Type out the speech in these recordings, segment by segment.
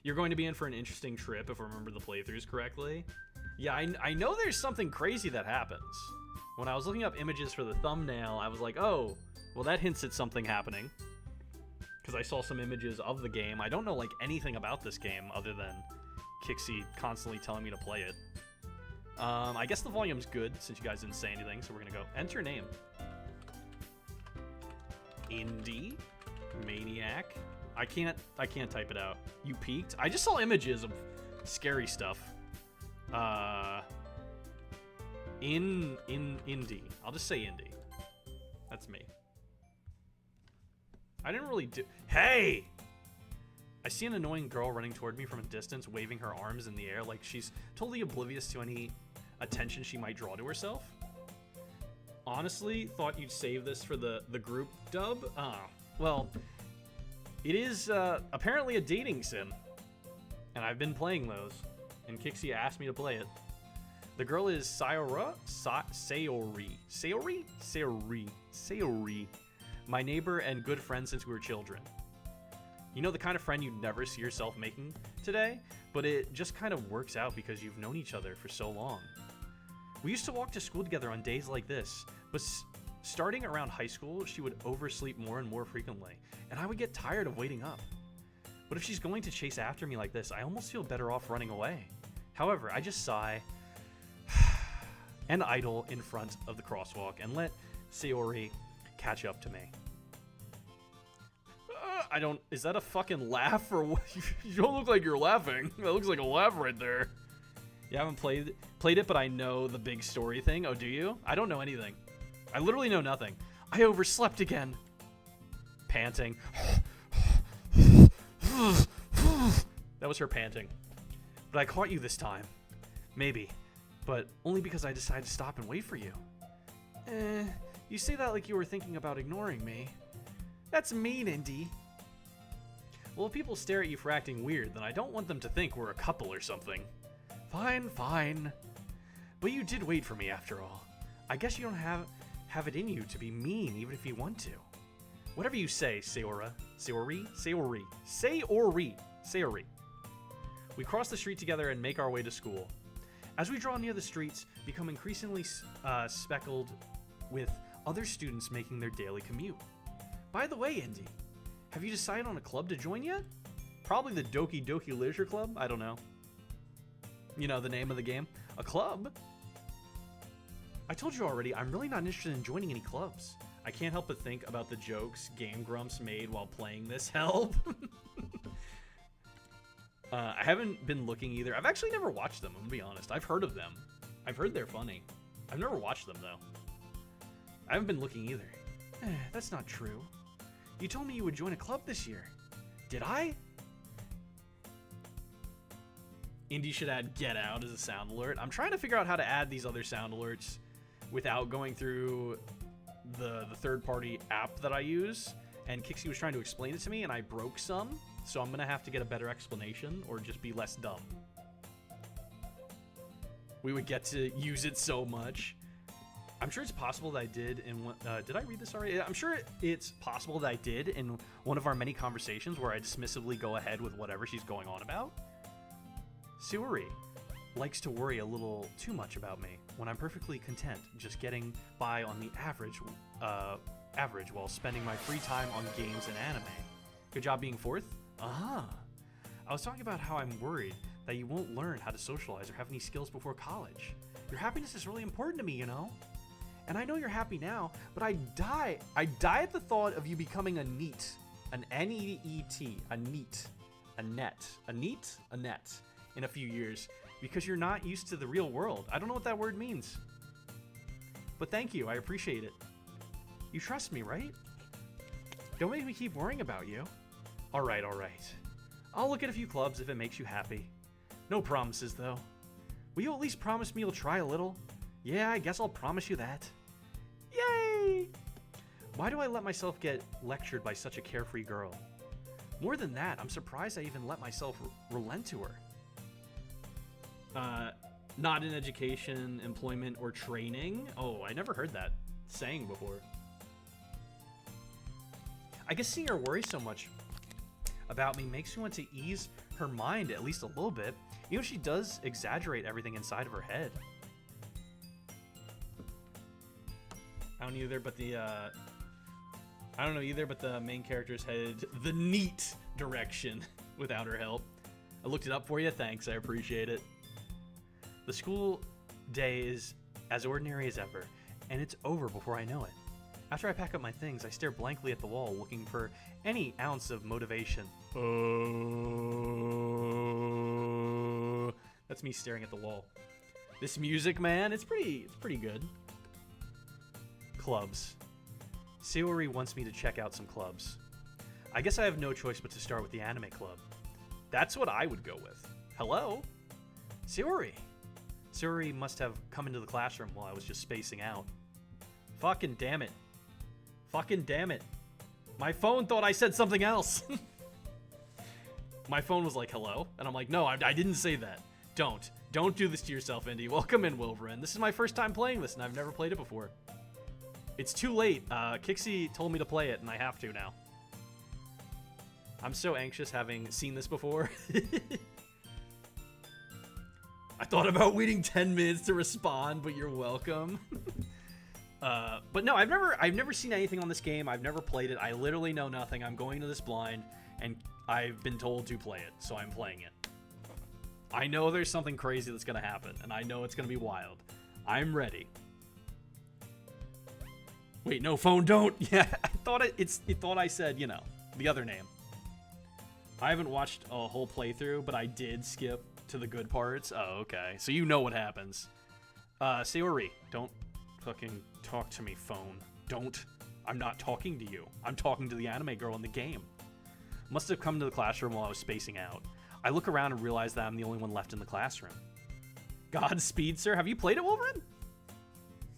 You're going to be in for an interesting trip if I remember the playthroughs correctly. Yeah, I know there's something crazy that happens. When I was looking up images for the thumbnail, I was like, oh, well, that hints at something happening. Because I saw some images of the game. I don't know, like, anything about this game other than Kixie constantly telling me to play it. I guess the volume's good since you guys didn't say anything, so we're gonna go. Enter your name. Indie? Maniac? I can't type it out. You peeked? I just saw images of scary stuff. Indie. I'll just say indie. That's me. I didn't really do. Hey! I see an annoying girl running toward me from a distance, waving her arms in the air like she's totally oblivious to any attention she might draw to herself. Honestly, thought you'd save this for the group dub. Well, it is apparently a dating sim, and I've been playing those, and Kixie asked me to play it. The girl is Sayori, my neighbor and good friend since we were children. You know, the kind of friend you'd never see yourself making today, but it just kind of works out because you've known each other for so long. We used to walk to school together on days like this, but starting around high school, she would oversleep more and more frequently, and I would get tired of waiting up. But if she's going to chase after me like this, I almost feel better off running away. However, I just sigh and idle in front of the crosswalk and let Sayori catch up to me. Is that a fucking laugh or what? You don't look like you're laughing. That looks like a laugh right there. You haven't played it, but I know the big story thing. Oh, do you? I don't know anything. I literally know nothing. I overslept again. Panting. That was her panting. But I caught you this time. Maybe. But only because I decided to stop and wait for you. You say that like you were thinking about ignoring me. That's mean, Indy. Well, if people stare at you for acting weird, then I don't want them to think we're a couple or something. Fine, fine. But you did wait for me after all. I guess you don't have it in you to be mean even if you want to. Whatever you say, Sayori. We cross the street together and make our way to school. As we draw near the streets, become increasingly speckled with other students making their daily commute. By the way, Indy, have you decided on a club to join yet? Probably the Doki Doki Literature Club? I don't know. You know, the name of the game? A club? I told you already, I'm really not interested in joining any clubs. I can't help but think about the jokes Game Grumps made while playing this. Help! I haven't been looking either. I've actually never watched them, I'm gonna be honest. I've heard of them. I've heard they're funny. I've never watched them, though. I haven't been looking either. That's not true. You told me you would join a club this year. Did I? Indy should add Get Out as a sound alert. I'm trying to figure out how to add these other sound alerts without going through the third-party app that I use. And Kixie was trying to explain it to me, and I broke some. So I'm going to have to get a better explanation or just be less dumb. We would get to use it so much. I'm sure it's possible that I did in one... did I read this already? I'm sure it's possible that I did in one of our many conversations where I dismissively go ahead with whatever she's going on about. Sayori likes to worry a little too much about me when I'm perfectly content just getting by on the average while spending my free time on games and anime. Good job being fourth? I was talking about how I'm worried that you won't learn how to socialize or have any skills before college. Your happiness is really important to me, you know? And I know you're happy now, but I die at the thought of you becoming a NEET. An N-E-E-T. A NEET. A net. A NEET? A net. In a few years. Because you're not used to the real world. I don't know what that word means. But thank you, I appreciate it. You trust me, right? Don't make me keep worrying about you. Alright. I'll look at a few clubs if it makes you happy. No promises, though. Will you at least promise me you'll try a little? Yeah, I guess I'll promise you that. Yay! Why do I let myself get lectured by such a carefree girl? More than that, I'm surprised I even let myself relent to her. Not in education, employment, or training? Oh, I never heard that saying before. I guess seeing her worry so much about me makes me want to ease her mind at least a little bit. You know, she does exaggerate everything inside of her head. I don't know either, but the main character's headed the neat direction without her help. I looked it up for you. Thanks, I appreciate it. The school day is as ordinary as ever, and it's over before I know it. After I pack up my things, I stare blankly at the wall, looking for any ounce of motivation. That's me staring at the wall. This music, man, it's pretty good. Clubs. Sayori wants me to check out some clubs. I guess I have no choice but to start with the anime club. That's what I would go with. Hello? Sayori. Sayori must have come into the classroom while I was just spacing out. Fucking damn it. Fucking damn it. My phone thought I said something else. My phone was like, hello? And I'm like, no, I didn't say that. Don't do this to yourself, Indy. Welcome in, Wilverin. This is my first time playing this, and I've never played it before. It's too late. Kixie told me to play it, and I have to now. I'm so anxious having seen this before. I thought about waiting 10 minutes to respond, but you're welcome. But no, I've never seen anything on this game. I've never played it. I literally know nothing. I'm going to this blind, and I've been told to play it, so I'm playing it. I know there's something crazy that's going to happen, and I know it's going to be wild. I'm ready. Wait, no, phone, don't. Yeah, I thought it thought I said, you know, the other name. I haven't watched a whole playthrough, but I did skip to the good parts. Oh, okay. So you know what happens. Sayori, don't fucking talk to me, phone. Don't. I'm not talking to you. I'm talking to the anime girl in the game. Must have come to the classroom while I was spacing out. I look around and realize that I'm the only one left in the classroom. Godspeed, sir. Have you played it, Wolverine?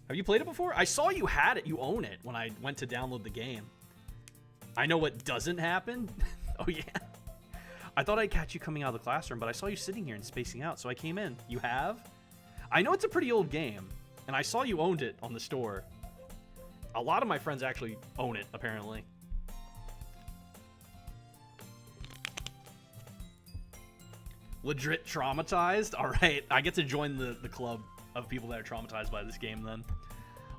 Have you played it before? I saw you had it. You own it when I went to download the game. I know what doesn't happen. Oh, yeah. I thought I'd catch you coming out of the classroom, but I saw you sitting here and spacing out, so I came in. You have? I know it's a pretty old game, and I saw you owned it on the store. A lot of my friends actually own it, apparently. Legit traumatized? All right, I get to join the club of people that are traumatized by this game then.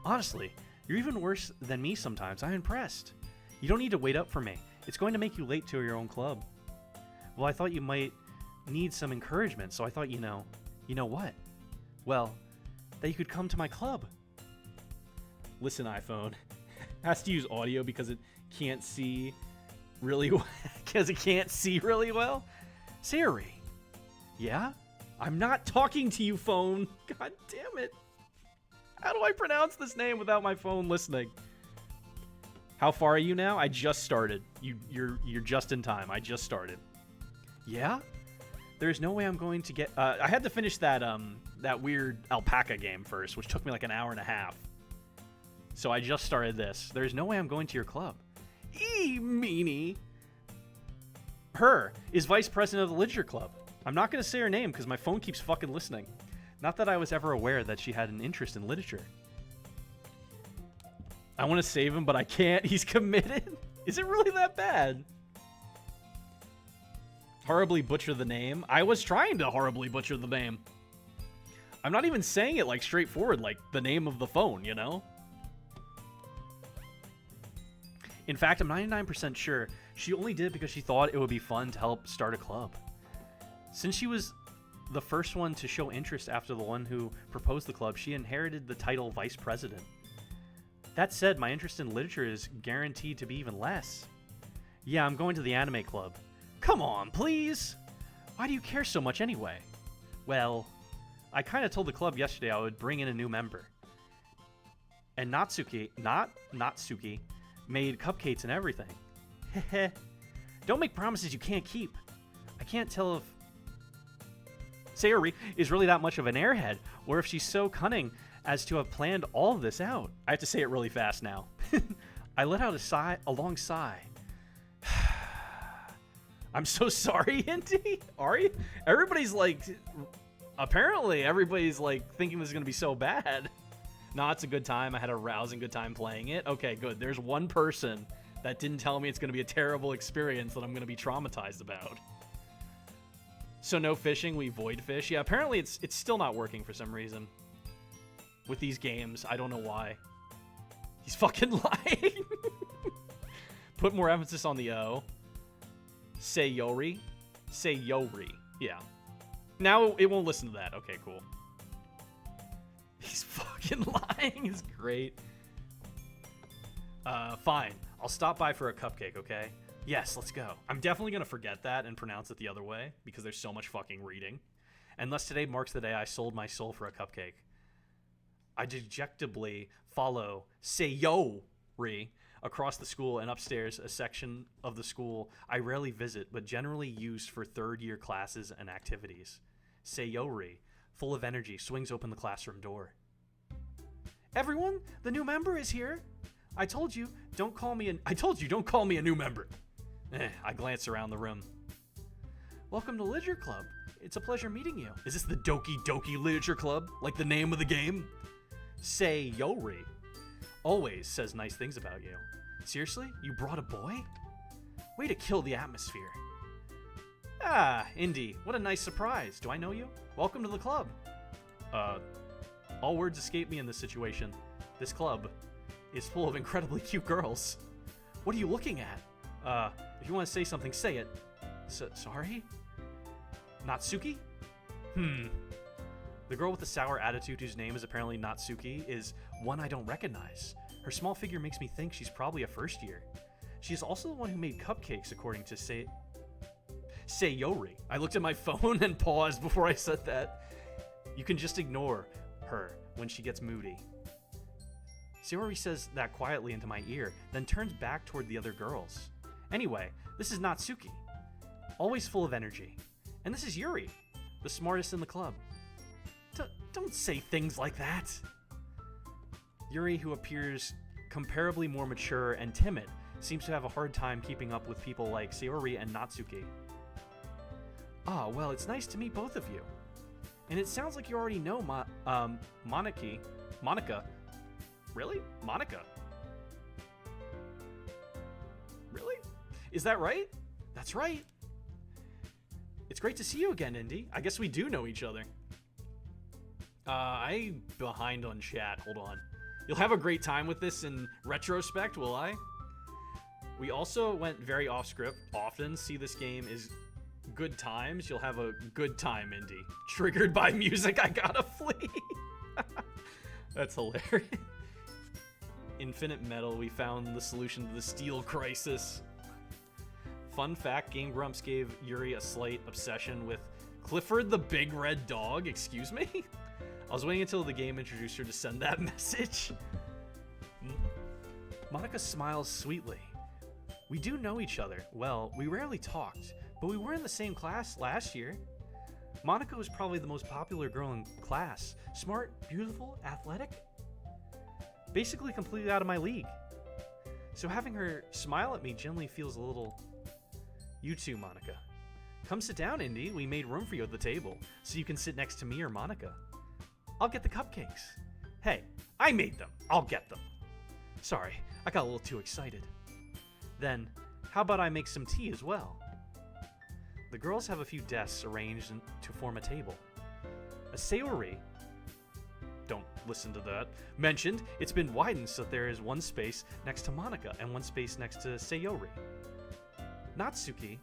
Honestly, you're even worse than me sometimes. I'm impressed. You don't need to wait up for me. It's going to make you late to your own club. Well, I thought you might need some encouragement, so I thought, you know what? Well, that you could come to my club. Listen, iPhone. Has to use audio because it can't see really well. Because it can't see really well. Sayori. Yeah? I'm not talking to you, phone. God damn it. How do I pronounce this name without my phone listening? How far are you now? I just started. You're just in time. I just started. Yeah? There's no way I'm going to get... I had to finish that weird alpaca game first, which took me like an hour and a half. So I just started this. There's no way I'm going to your club. Meanie. Her is vice president of the literature club. I'm not going to say her name because my phone keeps fucking listening. Not that I was ever aware that she had an interest in literature. I want to save him, but I can't. He's committed. Is it really that bad? Horribly butcher the name. I was trying to horribly butcher the name. I'm not even saying it like straightforward, like the name of the phone, you know? In fact, I'm 99% sure she only did it because she thought it would be fun to help start a club. Since she was the first one to show interest after the one who proposed the club, she inherited the title vice president. That said, my interest in literature is guaranteed to be even less. Yeah, I'm going to the anime club. Come on, please! Why do you care so much anyway? Well, I kind of told the club yesterday I would bring in a new member. And Natsuki, made cupcakes and everything. Heh. Don't make promises you can't keep. I can't tell if Sayori is really that much of an airhead, or if she's so cunning as to have planned all of this out. I have to say it really fast now. I let out a long sigh. I'm so sorry, Indy. Are you? Everybody's like, apparently everybody's like thinking this is going to be so bad. No, it's a good time. I had a rousing good time playing it. Okay, good. There's one person that didn't tell me it's going to be a terrible experience that I'm going to be traumatized about. So no fishing, we void fish. Yeah, apparently it's still not working for some reason. With these games, I don't know why. He's fucking lying. Put more emphasis on the O. Sayori. Sayori. Yeah. Now it won't listen to that. Okay, cool. He's fucking lying. Is great. Fine. I'll stop by for a cupcake, okay? Yes, let's go. I'm definitely going to forget that and pronounce it the other way because there's so much fucking reading. Unless today marks the day I sold my soul for a cupcake. I dejectably follow Sayori across the school and upstairs, a section of the school I rarely visit but generally used for third-year classes and activities. Sayori, full of energy, swings open the classroom door. Everyone, the new member is here. I told you, don't call me a new member. I glance around the room. Welcome to Literature Club. It's a pleasure meeting you. Is this the Doki Doki Literature Club? Like the name of the game? Sayori always says nice things about you. Seriously? You brought a boy? Way to kill the atmosphere. Ah, Indy, what a nice surprise. Do I know you? Welcome to the club. All words escape me in this situation. This club is full of incredibly cute girls. What are you looking at? If you want to say something, say it. Sorry? Natsuki? The girl with the sour attitude whose name is apparently Natsuki is one I don't recognize. Her small figure makes me think she's probably a first year. She is also the one who made cupcakes, according to Sayori. I looked at my phone and paused before I said that. You can just ignore her when she gets moody. Sayori says that quietly into my ear, then turns back toward the other girls. Anyway, this is Natsuki, always full of energy. And this is Yuri, the smartest in the club. Don't say things like that. Yuri, who appears comparably more mature and timid, seems to have a hard time keeping up with people like Sayori and Natsuki. Ah, well, it's nice to meet both of you. And it sounds like you already know Monica. Really? Monica? Really? Is that right? That's right. It's great to see you again, Indy. I guess we do know each other. I'm behind on chat. Hold on. You'll have a great time with this in retrospect, will I? We also went very off script often. See, this game is good times. You'll have a good time, Indy. Triggered by music, I gotta flee. That's hilarious. Infinite Metal, we found the solution to the steel crisis. Fun fact, Game Grumps gave Yuri a slight obsession with Clifford the Big Red Dog. Excuse me? I was waiting until the game introduced her to send that message. Monica smiles sweetly. We do know each other. Well, we rarely talked, but we were in the same class last year. Monica was probably the most popular girl in class. Smart, beautiful, athletic. Basically completely out of my league. So having her smile at me generally feels a little... You too, Monica. Come sit down, Indy. We made room for you at the table, so you can sit next to me or Monica. I'll get the cupcakes. Hey, I made them. I'll get them. Sorry, I got a little too excited. Then, how about I make some tea as well? The girls have a few desks arranged to form a table. A Sayori, don't listen to that, mentioned it's been widened so there is one space next to Monica and one space next to Sayori. Natsuki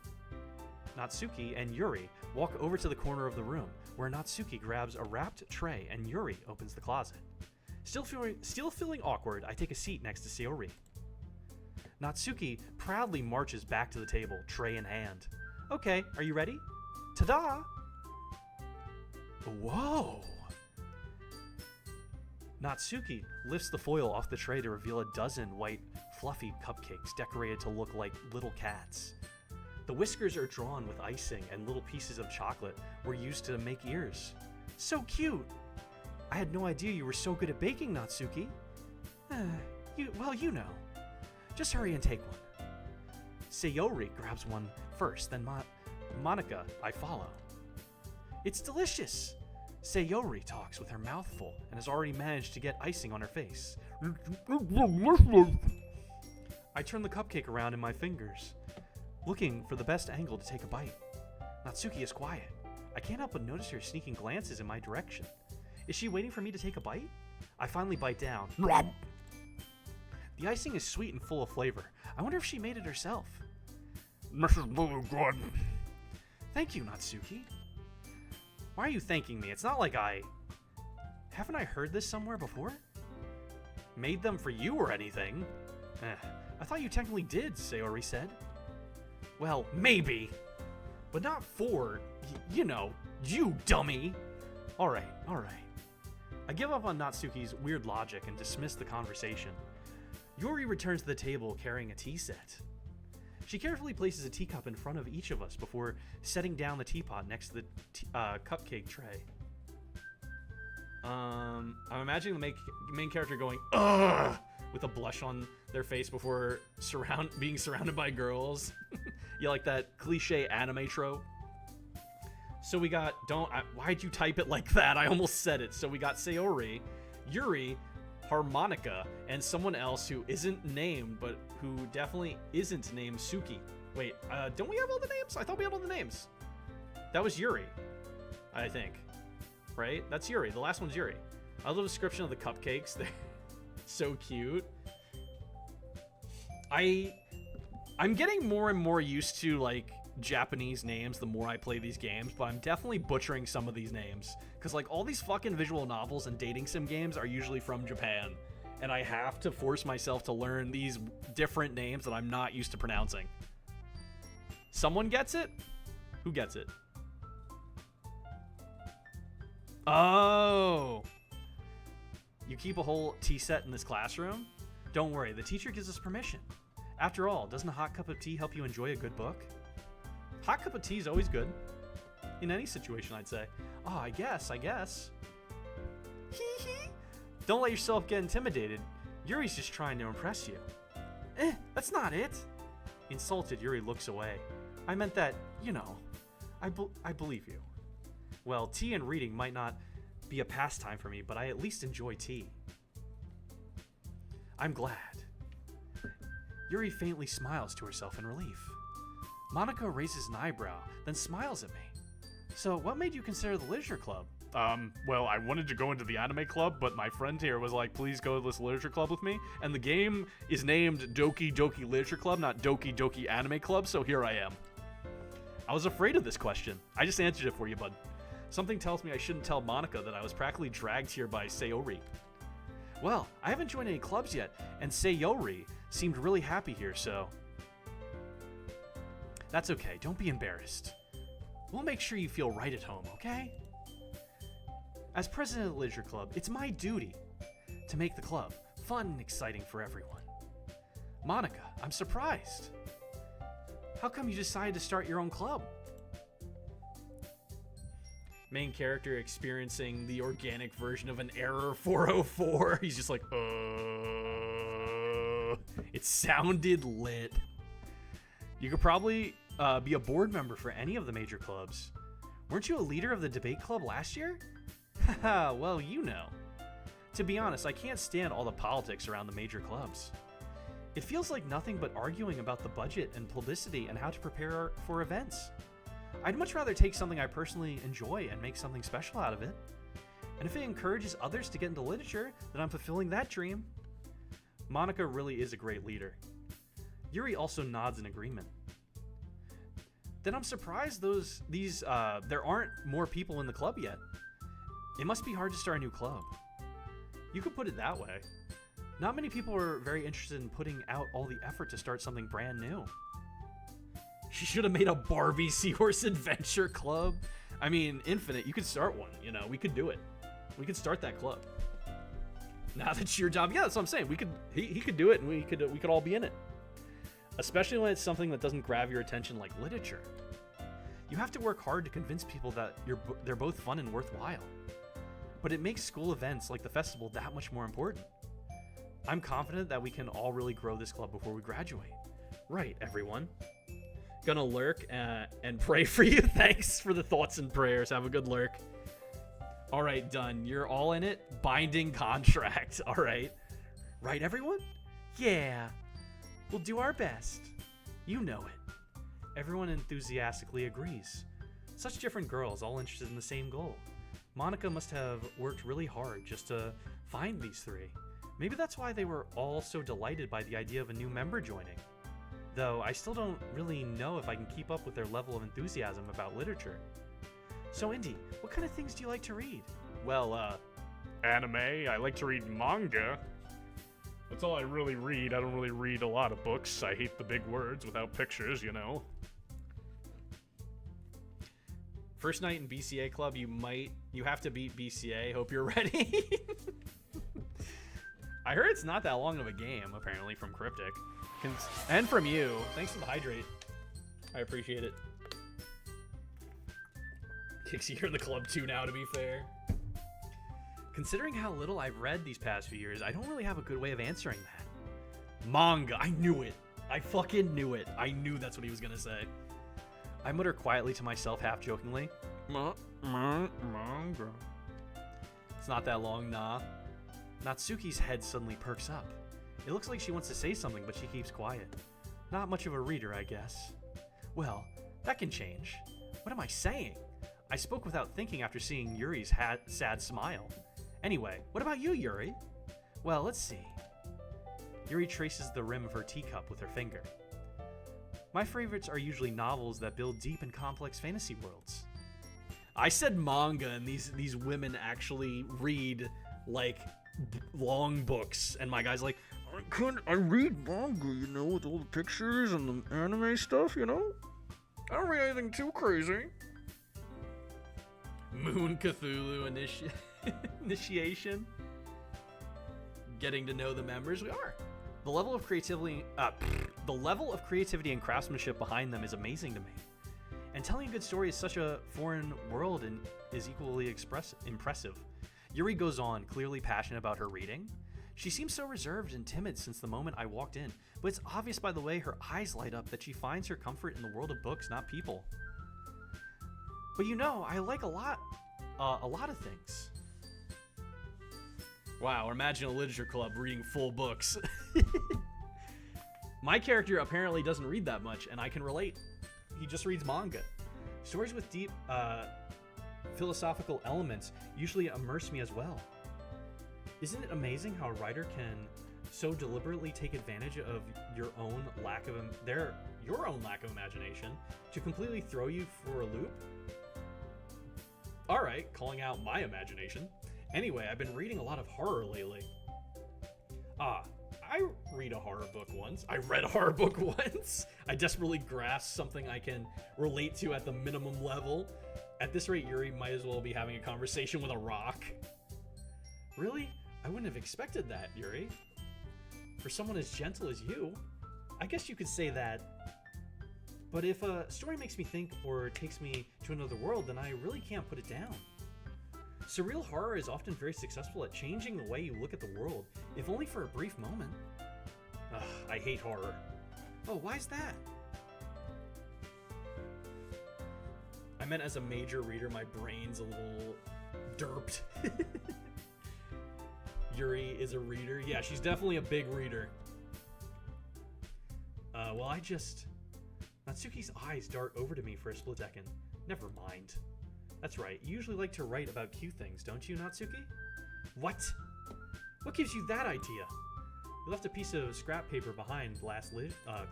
and Yuri walk over to the corner of the room, where Natsuki grabs a wrapped tray and Yuri opens the closet. Still feeling awkward, I take a seat next to Sayori. Natsuki proudly marches back to the table, tray in hand. Okay, are you ready? Ta-da! Whoa! Natsuki lifts the foil off the tray to reveal a dozen white, fluffy cupcakes decorated to look like little cats. The whiskers are drawn with icing, and little pieces of chocolate were used to make ears. So cute! I had no idea you were so good at baking, Natsuki. You know. Just hurry and take one. Sayori grabs one first, then Monica, I follow. It's delicious! Sayori talks with her mouth full and has already managed to get icing on her face. I turn the cupcake around in my fingers, looking for the best angle to take a bite. Natsuki is quiet. I can't help but notice her sneaking glances in my direction. Is she waiting for me to take a bite? I finally bite down. The icing is sweet and full of flavor. I wonder if she made it herself. This is really good. Thank you, Natsuki. Why are you thanking me? It's not like Haven't I heard this somewhere before? Made them for you or anything? I thought you technically did, Sayori said. Well, maybe. But not for, you dummy. Alright. I give up on Natsuki's weird logic and dismiss the conversation. Yuri returns to the table carrying a tea set. She carefully places a teacup in front of each of us before setting down the teapot next to the cupcake tray. I'm imagining the main character going, ugh, with a blush on their face before being surrounded by girls. You like that cliche anime trope? So we got, why'd you type it like that? I almost said it. So we got Sayori, Yuri, Harmonica, and someone else who isn't named, but who definitely isn't named Suki. Wait, don't we have all the names? I thought we had all the names. That was Yuri, I think. Right? That's Yuri. The last one's Yuri. I love the description of the cupcakes. They're so cute. I'm getting more and more used to, like, Japanese names the more I play these games, but I'm definitely butchering some of these names. Because, like, all these fucking visual novels and dating sim games are usually from Japan. And I have to force myself to learn these different names that I'm not used to pronouncing. Someone gets it? Who gets it? Oh! You keep a whole tea set in this classroom? Don't worry, the teacher gives us permission. After all, doesn't a hot cup of tea help you enjoy a good book? Hot cup of tea is always good. In any situation, I'd say. Oh, I guess. Hee hee. Don't let yourself get intimidated. Yuri's just trying to impress you. That's not it. Insulted, Yuri looks away. I meant that, I believe you. Well, tea and reading might not be a pastime for me, but I at least enjoy tea. I'm glad. Yuri faintly smiles to herself in relief. Monaco raises an eyebrow, then smiles at me. So, what made you consider the literature club? Well, I wanted to go into the anime club, but my friend here was like, please go to this literature club with me. And the game is named Doki Doki Literature Club, not Doki Doki Anime Club, so here I am. I was afraid of this question. I just answered it for you, bud. Something tells me I shouldn't tell Monica that I was practically dragged here by Sayori. Well, I haven't joined any clubs yet, and Sayori seemed really happy here, so... That's okay, don't be embarrassed. We'll make sure you feel right at home, okay? As president of the Literature Club, it's my duty to make the club fun and exciting for everyone. Monica, I'm surprised. How come you decided to start your own club? Main character experiencing the organic version of an error 404. He's just like, It sounded lit. You could probably be a board member for any of the major clubs. Weren't you a leader of the debate club last year? Haha, well, you know. To be honest, I can't stand all the politics around the major clubs. It feels like nothing but arguing about the budget and publicity and how to prepare for events. I'd much rather take something I personally enjoy and make something special out of it. And if it encourages others to get into literature, then I'm fulfilling that dream. Monica really is a great leader. Yuri also nods in agreement. Then I'm surprised there aren't more people in the club yet. It must be hard to start a new club. You could put it that way. Not many people are very interested in putting out all the effort to start something brand new. You should have made a Barbie Seahorse Adventure Club. I mean, Infinite, you could start one, we could do it. We could start that club. Now that's your job. Yeah, that's what I'm saying. He could do it and we could all be in it. Especially when it's something that doesn't grab your attention like literature. You have to work hard to convince people that they're both fun and worthwhile. But it makes school events like the festival that much more important. I'm confident that we can all really grow this club before we graduate. Right, everyone. Gonna lurk and pray for you. Thanks for the thoughts and prayers. Have a good lurk. All right, done. You're all in it. Binding contract. All right. Right, everyone? Yeah. We'll do our best. You know it. Everyone enthusiastically agrees. Such different girls, all interested in the same goal. Monica must have worked really hard just to find these three. Maybe that's why they were all so delighted by the idea of a new member joining. Though I still don't really know if I can keep up with their level of enthusiasm about literature. So Indy, what kind of things do you like to read? Well, Anime, I like to read manga. That's all I really read. I don't really read a lot of books. I hate the big words without pictures, you know. First night in BCA club, you have to beat BCA. Hope you're ready. I heard it's not that long of a game, apparently, from Cryptic. And from you. Thanks for the hydrate. I appreciate it. Kixie, you're in the club too now, to be fair. Considering how little I've read these past few years, I don't really have a good way of answering that. Manga. I knew it. I fucking knew it. I knew that's what he was gonna say. I mutter quietly to myself, half-jokingly. Manga. It's not that long, nah. Natsuki's head suddenly perks up. It looks like she wants to say something, but she keeps quiet. Not much of a reader, I guess. Well, that can change. What am I saying? I spoke without thinking after seeing Yuri's sad smile. Anyway, what about you, Yuri? Well, let's see. Yuri traces the rim of her teacup with her finger. My favorites are usually novels that build deep and complex fantasy worlds. I said manga, and these women actually read, like, long books, and my guy's like, I read manga, you know, with all the pictures and the anime stuff, you know? I don't read anything too crazy. Moon Cthulhu initiation. Getting to know the members, we are. The level of creativity and craftsmanship behind them is amazing to me. And telling a good story is such a foreign world and is equally impressive. Yuri goes on, clearly passionate about her reading. She seems so reserved and timid since the moment I walked in, but it's obvious by the way her eyes light up that she finds her comfort in the world of books, not people. But you know, I like a lot of things. Wow, imagine a literature club reading full books. My character apparently doesn't read that much, and I can relate. He just reads manga. Stories with deep philosophical elements usually immerse me as well. Isn't it amazing how a writer can so deliberately take advantage of your own lack of imagination to completely throw you for a loop? Alright, calling out my imagination. Anyway, I've been reading a lot of horror lately. I read a horror book once. I read a horror book once. I desperately grasped something I can relate to at the minimum level. At this rate, Yuri might as well be having a conversation with a rock. Really? I wouldn't have expected that, Yuri. For someone as gentle as you, I guess you could say that. But if a story makes me think or takes me to another world, then I really can't put it down. Surreal horror is often very successful at changing the way you look at the world, if only for a brief moment. Ugh, I hate horror. Oh, why is that? I meant as a major reader, my brain's a little derped. Yuri is a reader. Yeah, she's definitely a big reader. Natsuki's eyes dart over to me for a split second. Never mind. That's right, you usually like to write about cute things, don't you, Natsuki? What? What gives you that idea? You left a piece of scrap paper behind last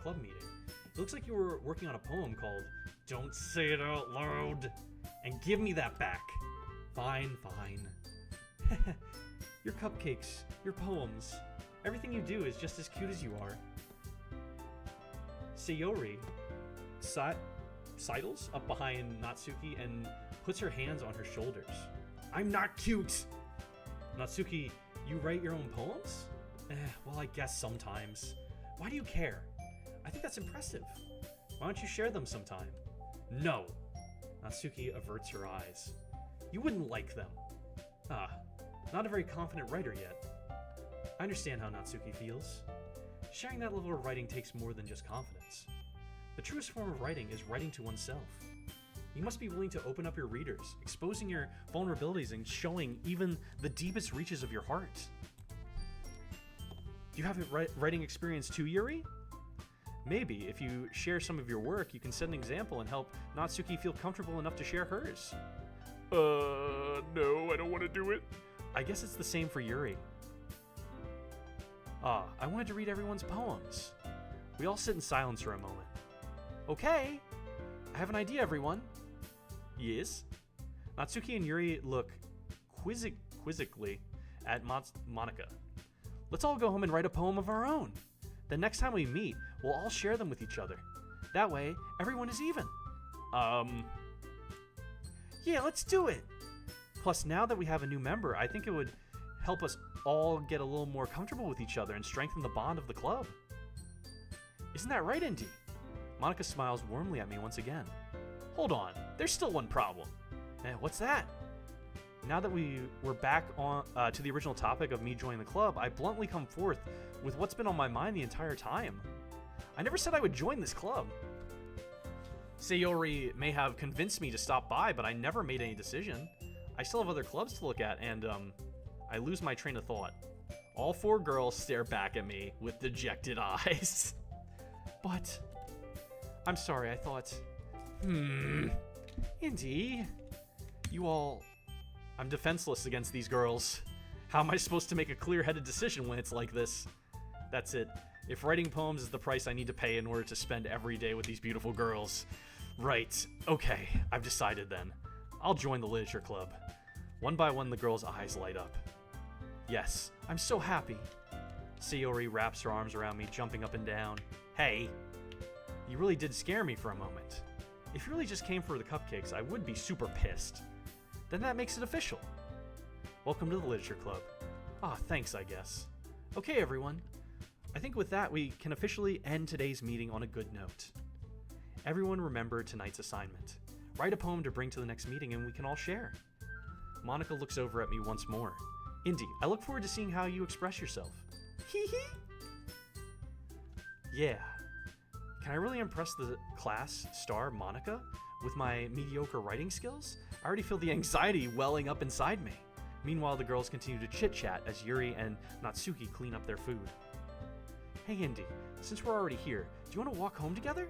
club meeting. It looks like you were working on a poem called Don't Say It Out Loud. And give me that back. Fine, fine. Your cupcakes, your poems, everything you do is just as cute as you are. Sayori sidles up behind Natsuki and puts her hands on her shoulders. I'm not cute! Natsuki, you write your own poems? Well, I guess sometimes. Why do you care? I think that's impressive. Why don't you share them sometime? No. Natsuki averts her eyes. You wouldn't like them. Not a very confident writer yet. I understand how Natsuki feels. Sharing that level of writing takes more than just confidence. The truest form of writing is writing to oneself. You must be willing to open up your readers, exposing your vulnerabilities and showing even the deepest reaches of your heart. Do you have a writing experience too, Yuri? Maybe if you share some of your work, you can set an example and help Natsuki feel comfortable enough to share hers. No, I don't want to do it. I guess it's the same for Yuri. I wanted to read everyone's poems. We all sit in silence for a moment. Okay, I have an idea, everyone. Yes? Natsuki and Yuri look quizzically at Monica. Let's all go home and write a poem of our own. The next time we meet, we'll all share them with each other. That way, everyone is even. Yeah, let's do it. Plus, now that we have a new member, I think it would help us all get a little more comfortable with each other and strengthen the bond of the club. Isn't that right, Indy? Monica smiles warmly at me once again. Hold on, there's still one problem. What's that? Now that we're back on to the original topic of me joining the club, I bluntly come forth with what's been on my mind the entire time. I never said I would join this club. Sayori may have convinced me to stop by, but I never made any decision. I still have other clubs to look at, and I lose my train of thought. All 4 girls stare back at me with dejected eyes. But I'm sorry, I thought, Indy, you all... I'm defenseless against these girls. How am I supposed to make a clear-headed decision when it's like this? That's it. If writing poems is the price I need to pay in order to spend every day with these beautiful girls. Right. Okay, I've decided then. I'll join the literature club. One by one, the girls' eyes light up. Yes, I'm so happy. Sayori wraps her arms around me, jumping up and down. Hey, you really did scare me for a moment. If you really just came for the cupcakes, I would be super pissed. Then that makes it official. Welcome to the literature club. Thanks, I guess. Okay, everyone. I think with that, we can officially end today's meeting on a good note. Everyone remember tonight's assignment. Write a poem to bring to the next meeting and we can all share. Monica looks over at me once more. Indy, I look forward to seeing how you express yourself. Hee hee. Yeah. Can I really impress the class star, Monica, with my mediocre writing skills? I already feel the anxiety welling up inside me. Meanwhile, the girls continue to chit-chat as Yuri and Natsuki clean up their food. Hey Indy, since we're already here, do you want to walk home together?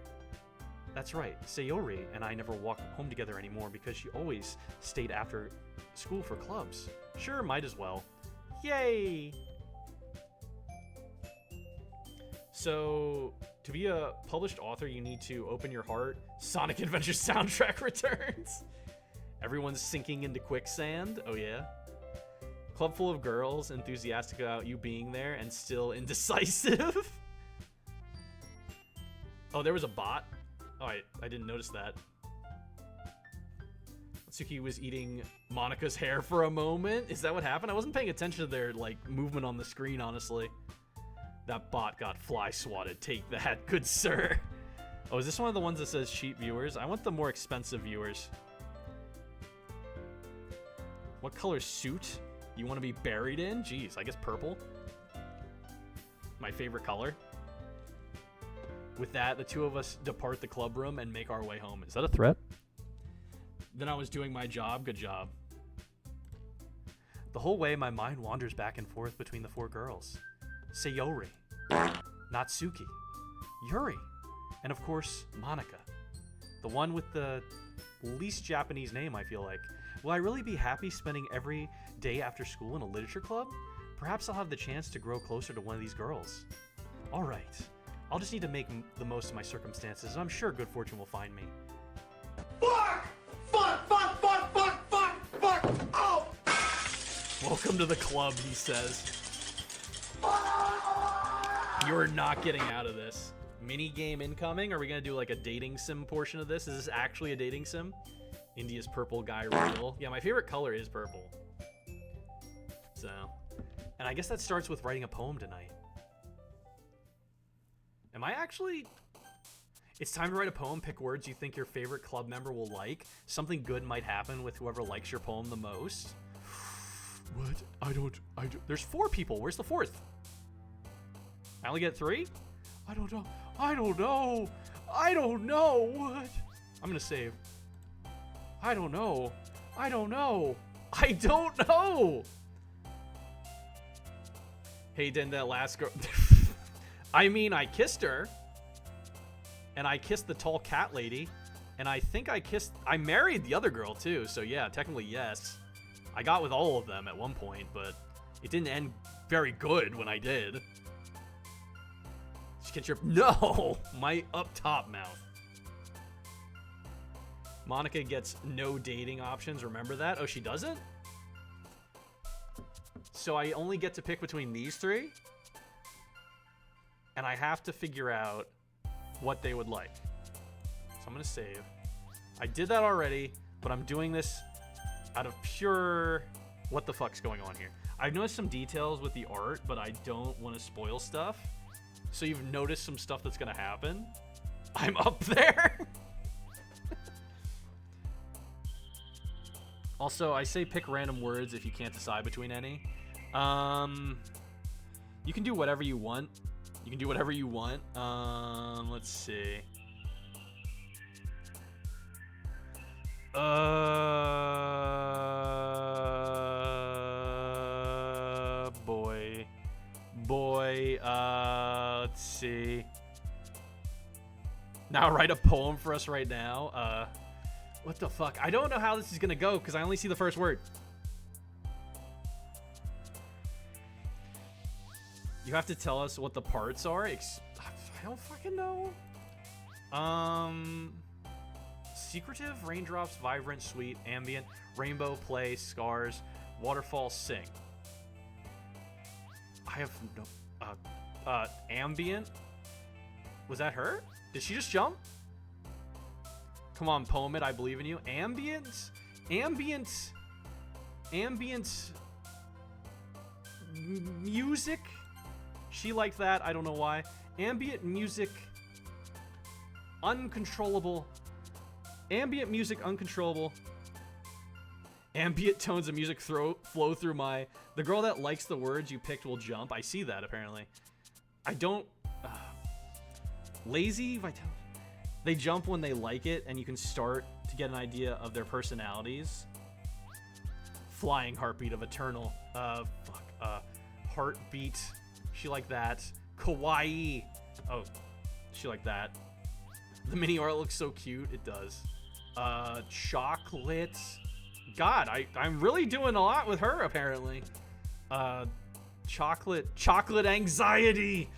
That's right, Sayori and I never walk home together anymore because she always stayed after school for clubs. Sure, might as well. Yay! So, to be a published author, you need to open your heart. Sonic Adventure soundtrack returns. Everyone's sinking into quicksand. Oh yeah. Club full of girls enthusiastic about you being there and still indecisive. Oh, there was a bot. Oh, I didn't notice that. Natsuki was eating Monica's hair for a moment. Is that what happened? I wasn't paying attention to their movement on the screen, honestly. That bot got fly swatted. Take that, good sir. Oh, is this one of the ones that says cheap viewers? I want the more expensive viewers. What color suit you want to be buried in? Jeez, I guess purple. My favorite color. With that, the two of us depart the club room and make our way home. Is that a threat? Then I was doing my job. Good job. The whole way, my mind wanders back and forth between the 4 girls. Sayori, Natsuki, Yuri, and of course, Monica. The one with the least Japanese name, I feel like. Will I really be happy spending every day after school in a literature club? Perhaps I'll have the chance to grow closer to one of these girls. All right. I'll just need to make the most of my circumstances, and I'm sure good fortune will find me. Fuck! Fuck! Fuck! Fuck! Fuck! Fuck! Fuck! Oh! Welcome to the club, he says. You're not getting out of this. Mini game incoming? Are we gonna do like a dating sim portion of this? Is this actually a dating sim? India's purple guy reveal. Yeah, my favorite color is purple. So, and I guess that starts with writing a poem tonight. Am I actually... It's time to write a poem. Pick words you think your favorite club member will like. Something good might happen with whoever likes your poem the most. What? I don't... There's 4 people. Where's the 4th? I only get 3? I don't know. I don't know. I don't know. What? I'm gonna save. I don't know. I don't know. I don't know. Hey, then that last girl... I mean, I kissed her. and I kissed the tall cat lady, and I think I married the other girl too, so yeah, technically yes. I got with all of them at one point, but it didn't end very good when I did. She can trip. No! My up top mouth. Monica gets no dating options, remember that? Oh, she doesn't? So I only get to pick between these three, and I have to figure out what they would like. So I'm gonna save. I did that already, but I'm doing this out of pure what the fuck's going on here. I've noticed some details with the art, but I don't want to spoil stuff. So you've noticed some stuff that's gonna happen. I'm up there. Also, I say pick random words if you can't decide between any. You can do whatever you want. You can do whatever you want. Let's see. Boy, let's see. Now write a poem for us right now. What the fuck? I don't know how this is gonna go because I only see the first word. You have to tell us what the parts are. I don't fucking know. Secretive, raindrops, vibrant, sweet, ambient, rainbow, play, scars, waterfall, sing. I have no. Ambient. Was that her? Did she just jump? Come on, poem it. I believe in you. Ambient. Music. She liked that. I don't know why. Ambient music. Uncontrollable. Ambient music uncontrollable. Ambient tones of music flow through my... The girl that likes the words you picked will jump. I see that, apparently. I don't... Lazy vitality. They jump when they like it, and you can start to get an idea of their personalities. Flying heartbeat of eternal. Heartbeat. She liked that. Kawaii. Oh, she liked that. The mini art looks so cute. It does. Chocolate. God, I'm really doing a lot with her, apparently. Chocolate anxiety.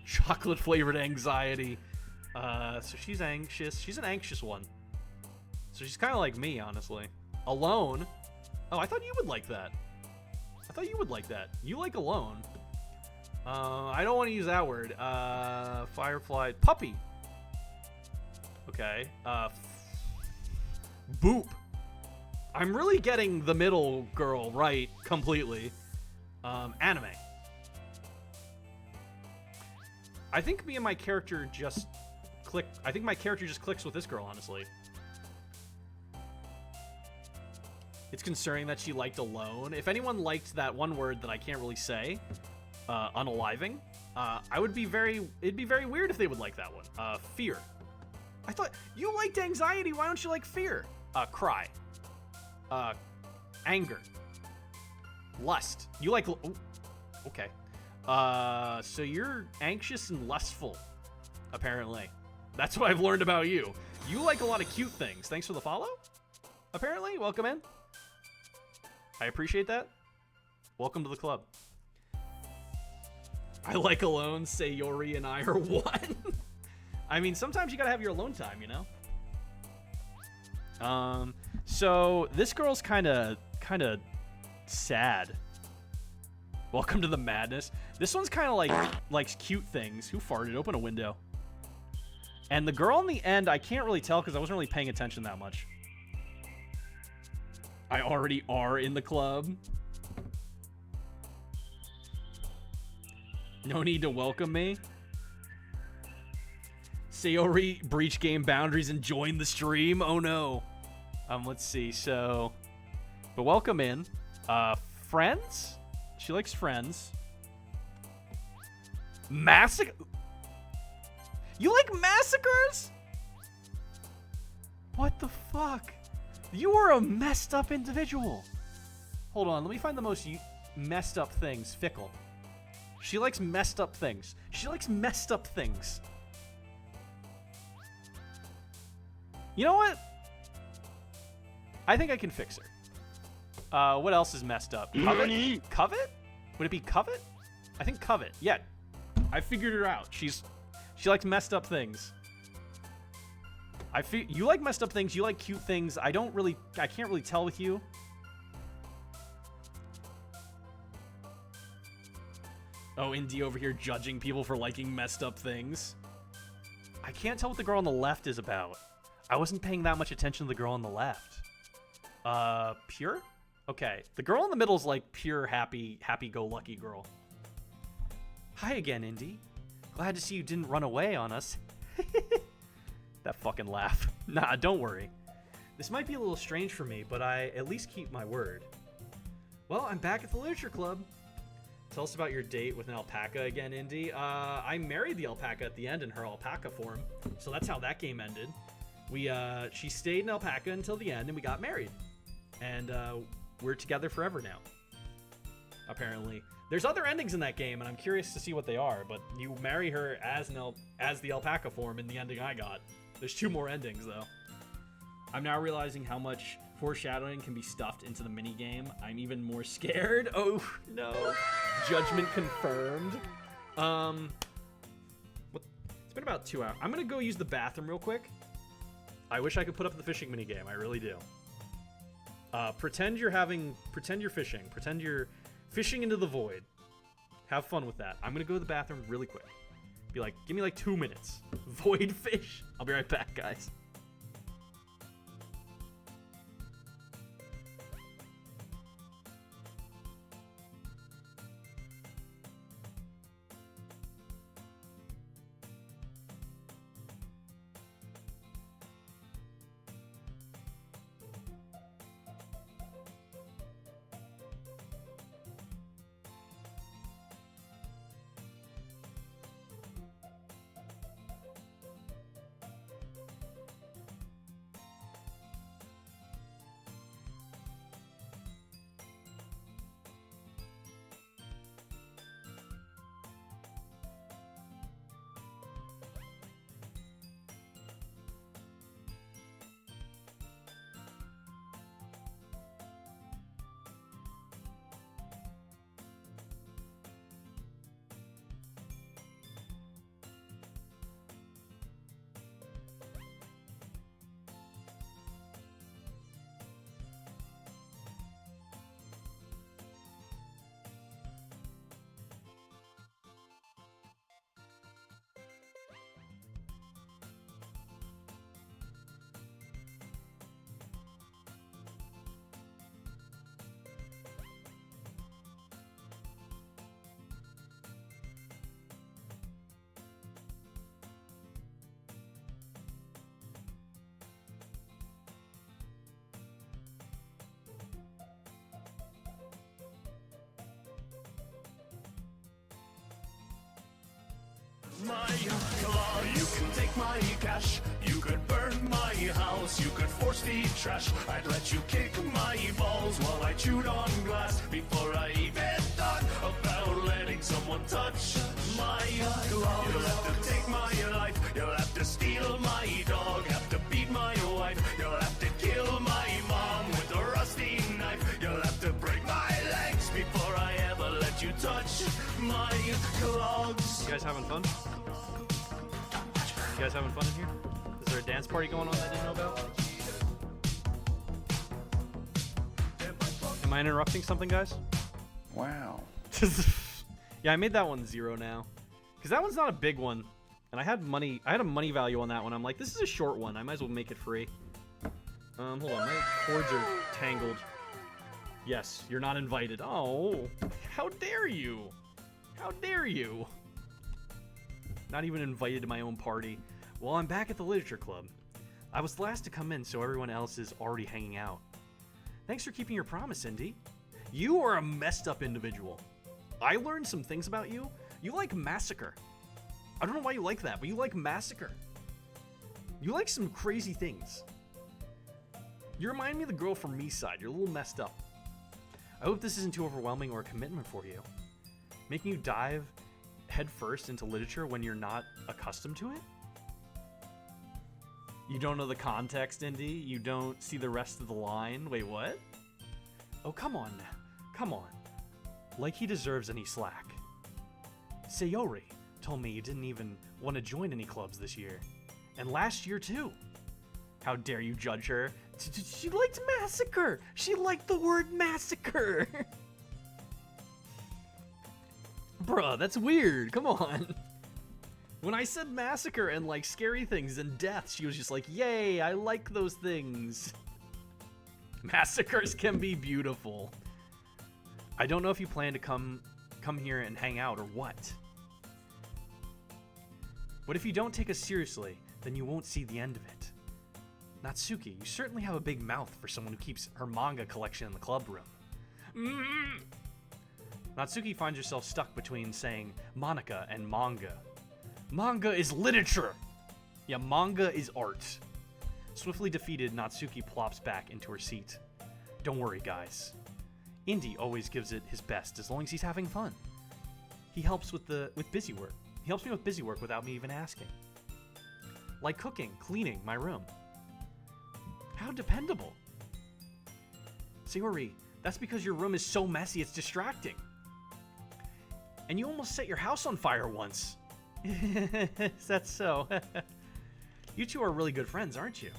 Chocolate flavored anxiety. So she's anxious. She's an anxious one. So she's kind of like me, honestly. Alone. Oh, I thought you would like that. You like alone. I don't want to use that word. Firefly. Puppy. Okay. Boop. I'm really getting the middle girl right completely. Anime. I think me and my character just click. I think my character just clicks with this girl, honestly. It's concerning that she liked alone. If anyone liked that one word that I can't really say, unaliving, it'd be very weird if they would like that one. Fear. I thought you liked anxiety. Why don't you like fear? Cry. Anger. Lust. You like... Ooh, okay. So you're anxious and lustful, apparently. That's what I've learned about you. You like a lot of cute things. Thanks for the follow, apparently. Welcome in. I appreciate that. Welcome to the club. I like alone. Sayori and I are one. I mean, sometimes you gotta have your alone time, you know? So this girl's kind of sad. Welcome to the madness. This one's kind of like likes cute things. Who farted? Open a window. And the girl in the end, I can't really tell because I wasn't really paying attention that much. I already are in the club. No need to welcome me. Sayori breach game boundaries and join the stream. Oh no. Let's see. So, but welcome in. Friends? She likes friends. Massacre? You like massacres? What the fuck? You are a messed up individual. Hold on, let me find the most messed up things. Fickle. She likes messed up things. She likes messed up things. You know what? I think I can fix her. What else is messed up? Covet? Covet? Would it be covet? I think covet. Yeah. I figured her out. She likes messed up things. You like messed up things. You like cute things. I can't really tell with you. Oh, Indy over here judging people for liking messed up things. I can't tell what the girl on the left is about. I wasn't paying that much attention to the girl on the left. Pure? Okay. The girl in the middle is like pure happy-go-lucky girl. Hi again, Indy. Glad to see you didn't run away on us. That fucking laugh. Nah, don't worry. This might be a little strange for me, but I at least keep my word. Well, I'm back at the Literature Club. Tell us about your date with an alpaca again, Indy. I married the alpaca at the end in her alpaca form, so that's how that game ended. She stayed in alpaca until the end, and we got married. And we're together forever now. Apparently. There's other endings in that game, and I'm curious to see what they are, but you marry her as the alpaca form in the ending I got. There's 2 more endings, though. I'm now realizing how much foreshadowing can be stuffed into the minigame. I'm even more scared. Oh, no. Judgment confirmed. It's been about 2 hours. I'm going to go use the bathroom real quick. I wish I could put up the fishing minigame. I really do. Pretend you're fishing. Pretend you're fishing into the void. Have fun with that. I'm going to go to the bathroom really quick. Be like, give me like 2 minutes. Void fish. I'll be right back, guys. My claw, you can take my cash. You could burn my house. You could force feed trash. I'd let you kick my balls while I chewed on glass before I even thought about letting someone touch my claw. You'll have to take my life. You'll have to steal my dog. Have to beat my wife. You'll have to kill my mom with a rusty knife. You'll have to break my legs before I ever let you touch my clogs. You guys having fun? You guys having fun in here? Is there a dance party going on that I didn't know about? Am I interrupting something, guys? Wow. Yeah, I made that one 0 now. Because that one's not a big one. And I had a money value on that one. I'm like, this is a short one. I might as well make it free. Hold on, my cords are tangled. Yes, you're not invited. Oh, how dare you? How dare you? Not even invited to my own party. Well, I'm back at the Literature Club. I was the last to come in, so everyone else is already hanging out. Thanks for keeping your promise, Indy. You are a messed up individual. I learned some things about you. You like massacre. I don't know why you like that, but you like massacre. You like some crazy things. You remind me of the girl from me side. You're a little messed up. I hope this isn't too overwhelming or a commitment for you. Making you dive headfirst into literature when you're not accustomed to it? You don't know the context, Indy? You don't see the rest of the line? Wait, what? Oh, come on now. Come on. Like he deserves any slack. Sayori told me you didn't even want to join any clubs this year. And last year, too. How dare you judge her? She liked massacre! She liked the word massacre! Bruh, that's weird. Come on. When I said massacre and like scary things and death, she was just like, yay, I like those things. Massacres can be beautiful. I don't know if you plan to come here and hang out or what. What if you don't take us seriously? Then you won't see the end of it. Natsuki, you certainly have a big mouth for someone who keeps her manga collection in the club room. Natsuki finds herself stuck between saying Monica and manga. Manga is literature! Yeah, manga is art. Swiftly defeated, Natsuki plops back into her seat. Don't worry, guys. Indy always gives it his best as long as he's having fun. He helps with busy work. He helps me with busy work without me even asking. Like cooking, cleaning my room. How dependable. Sayori, that's because your room is so messy it's distracting. And you almost set your house on fire once. Is that so? You two are really good friends, aren't you?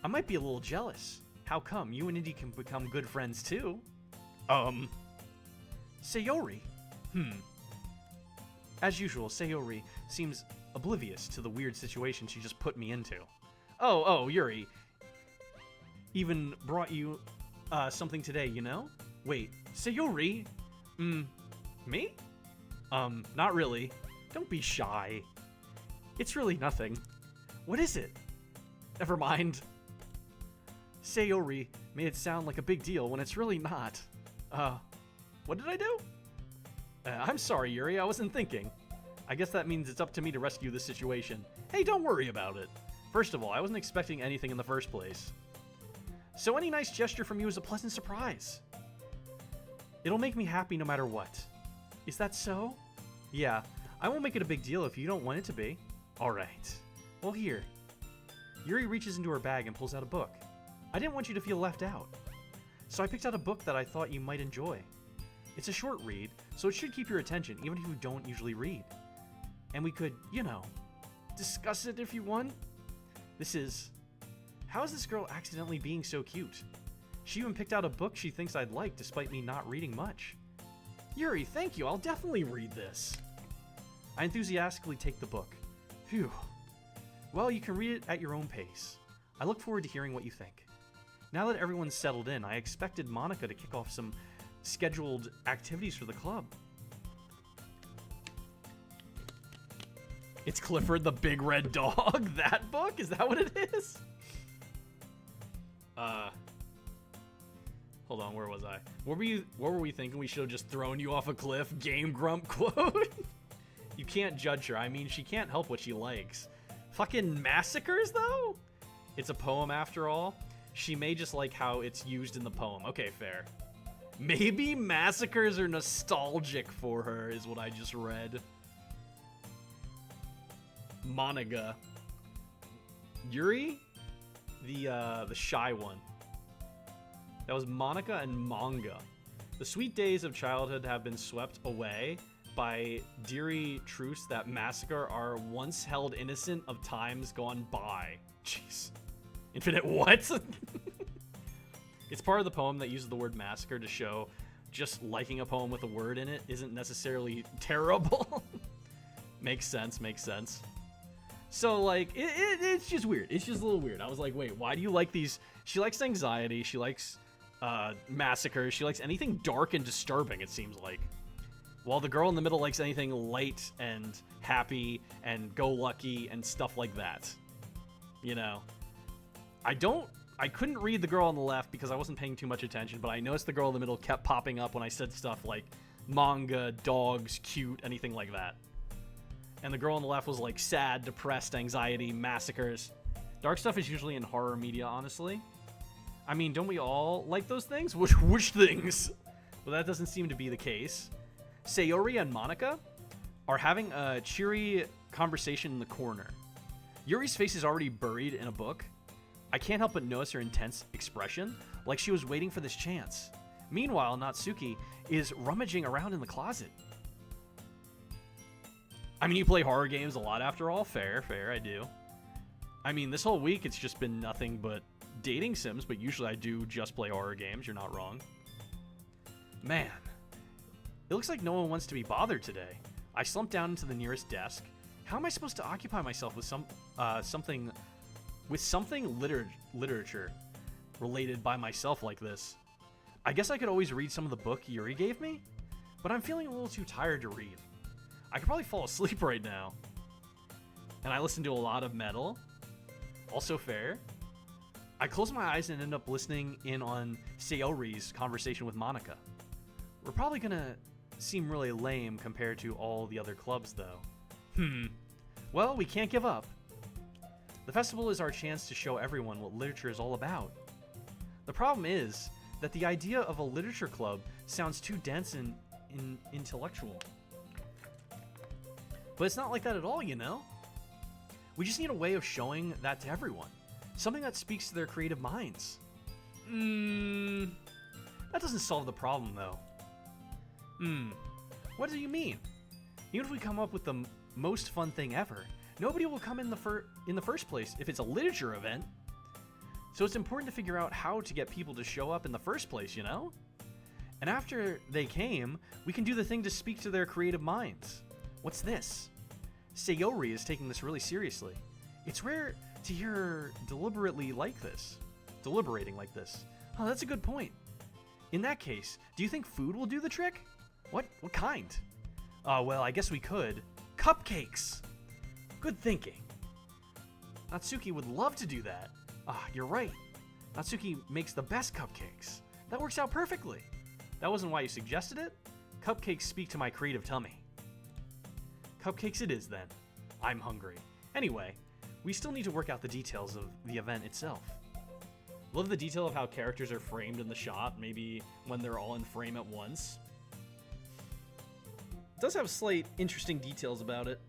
I might be a little jealous. How come? You and Indy can become good friends too. Sayori? As usual, Sayori seems oblivious to the weird situation she just put me into. Oh, Yuri. Even brought you something today, you know? Wait, Sayori? Me? Not really. Don't be shy. It's really nothing. What is it? Never mind. Sayori made it sound like a big deal when it's really not. What did I do? I'm sorry, Yuri, I wasn't thinking. I guess that means it's up to me to rescue this situation. Hey, don't worry about it. First of all, I wasn't expecting anything in the first place. So any nice gesture from you is a pleasant surprise. It'll make me happy no matter what. Is that so? Yeah, I won't make it a big deal if you don't want it to be. Alright. Well, here. Yuri reaches into her bag and pulls out a book. I didn't want you to feel left out. So I picked out a book that I thought you might enjoy. It's a short read, so it should keep your attention, even if you don't usually read. And we could, discuss it if you want. This is... How is this girl accidentally being so cute? She even picked out a book she thinks I'd like, despite me not reading much. Yuri, thank you, I'll definitely read this. I enthusiastically take the book. Phew. Well, you can read it at your own pace. I look forward to hearing what you think. Now that everyone's settled in, I expected Monica to kick off some scheduled activities for the club. It's Clifford the Big Red Dog? That book? Is that what it is? Hold on, where was I? What were we thinking? We should have just thrown you off a cliff? Game Grump quote? You can't judge her. I mean, she can't help what she likes. Fucking massacres, though? It's a poem after all. She may just like how it's used in the poem. Okay, fair. Maybe massacres are nostalgic for her, is what I just read. Monica. Yuri? The shy one. That was Monica and manga. The sweet days of childhood have been swept away by deary truths that massacre are once held innocent of times gone by. Jeez. Infinite what? It's part of the poem that uses the word massacre to show just liking a poem with a word in it isn't necessarily terrible. Makes sense, makes sense. So, like, it's just weird. It's just a little weird. I was like, wait, why do you like these? She likes anxiety. She likes massacres. She likes anything dark and disturbing, it seems like. While the girl in the middle likes anything light and happy and go-lucky and stuff like that. You know? I couldn't read the girl on the left because I wasn't paying too much attention, but I noticed the girl in the middle kept popping up when I said stuff like manga, dogs, cute, anything like that. And the girl on the left was like sad, depressed, anxiety, massacres. Dark stuff is usually in horror media, honestly. I mean, don't we all like those things? Which things? Well, that doesn't seem to be the case. Sayori and Monica are having a cheery conversation in the corner. Yuri's face is already buried in a book. I can't help but notice her intense expression, like she was waiting for this chance. Meanwhile, Natsuki is rummaging around in the closet. I mean, you play horror games a lot after all. Fair, I do. I mean, this whole week it's just been nothing but dating sims, but usually I do just play horror games. You're not wrong. Man, it looks like no one wants to be bothered today. I slumped down into the nearest desk. How am I supposed to occupy myself with something literature related by myself like this? I guess I could always read some of the book Yuri gave me, but I'm feeling a little too tired to read. I could probably fall asleep right now. And I listen to a lot of metal. Also fair. I close my eyes and end up listening in on Sayori's conversation with Monica. We're probably gonna seem really lame compared to all the other clubs, though. Well, we can't give up. The festival is our chance to show everyone what literature is all about. The problem is that the idea of a literature club sounds too dense and intellectual. But it's not like that at all, you know? We just need a way of showing that to everyone. Something that speaks to their creative minds. That doesn't solve the problem, though. What do you mean? Even if we come up with the most fun thing ever, nobody will come in the first place if it's a literature event. So it's important to figure out how to get people to show up in the first place, you know? And after they came, we can do the thing to speak to their creative minds. What's this? Sayori is taking this really seriously. It's rare to hear her deliberating like this. Oh, that's a good point. In that case, do you think food will do the trick? What kind? Well, I guess we could. Cupcakes! Good thinking. Natsuki would love to do that. You're right. Natsuki makes the best cupcakes. That works out perfectly. That wasn't why you suggested it? Cupcakes speak to my creative tummy. Cupcakes it is, then. I'm hungry. Anyway, we still need to work out the details of the event itself. Love the detail of how characters are framed in the shot, maybe when they're all in frame at once. It does have slight interesting details about it.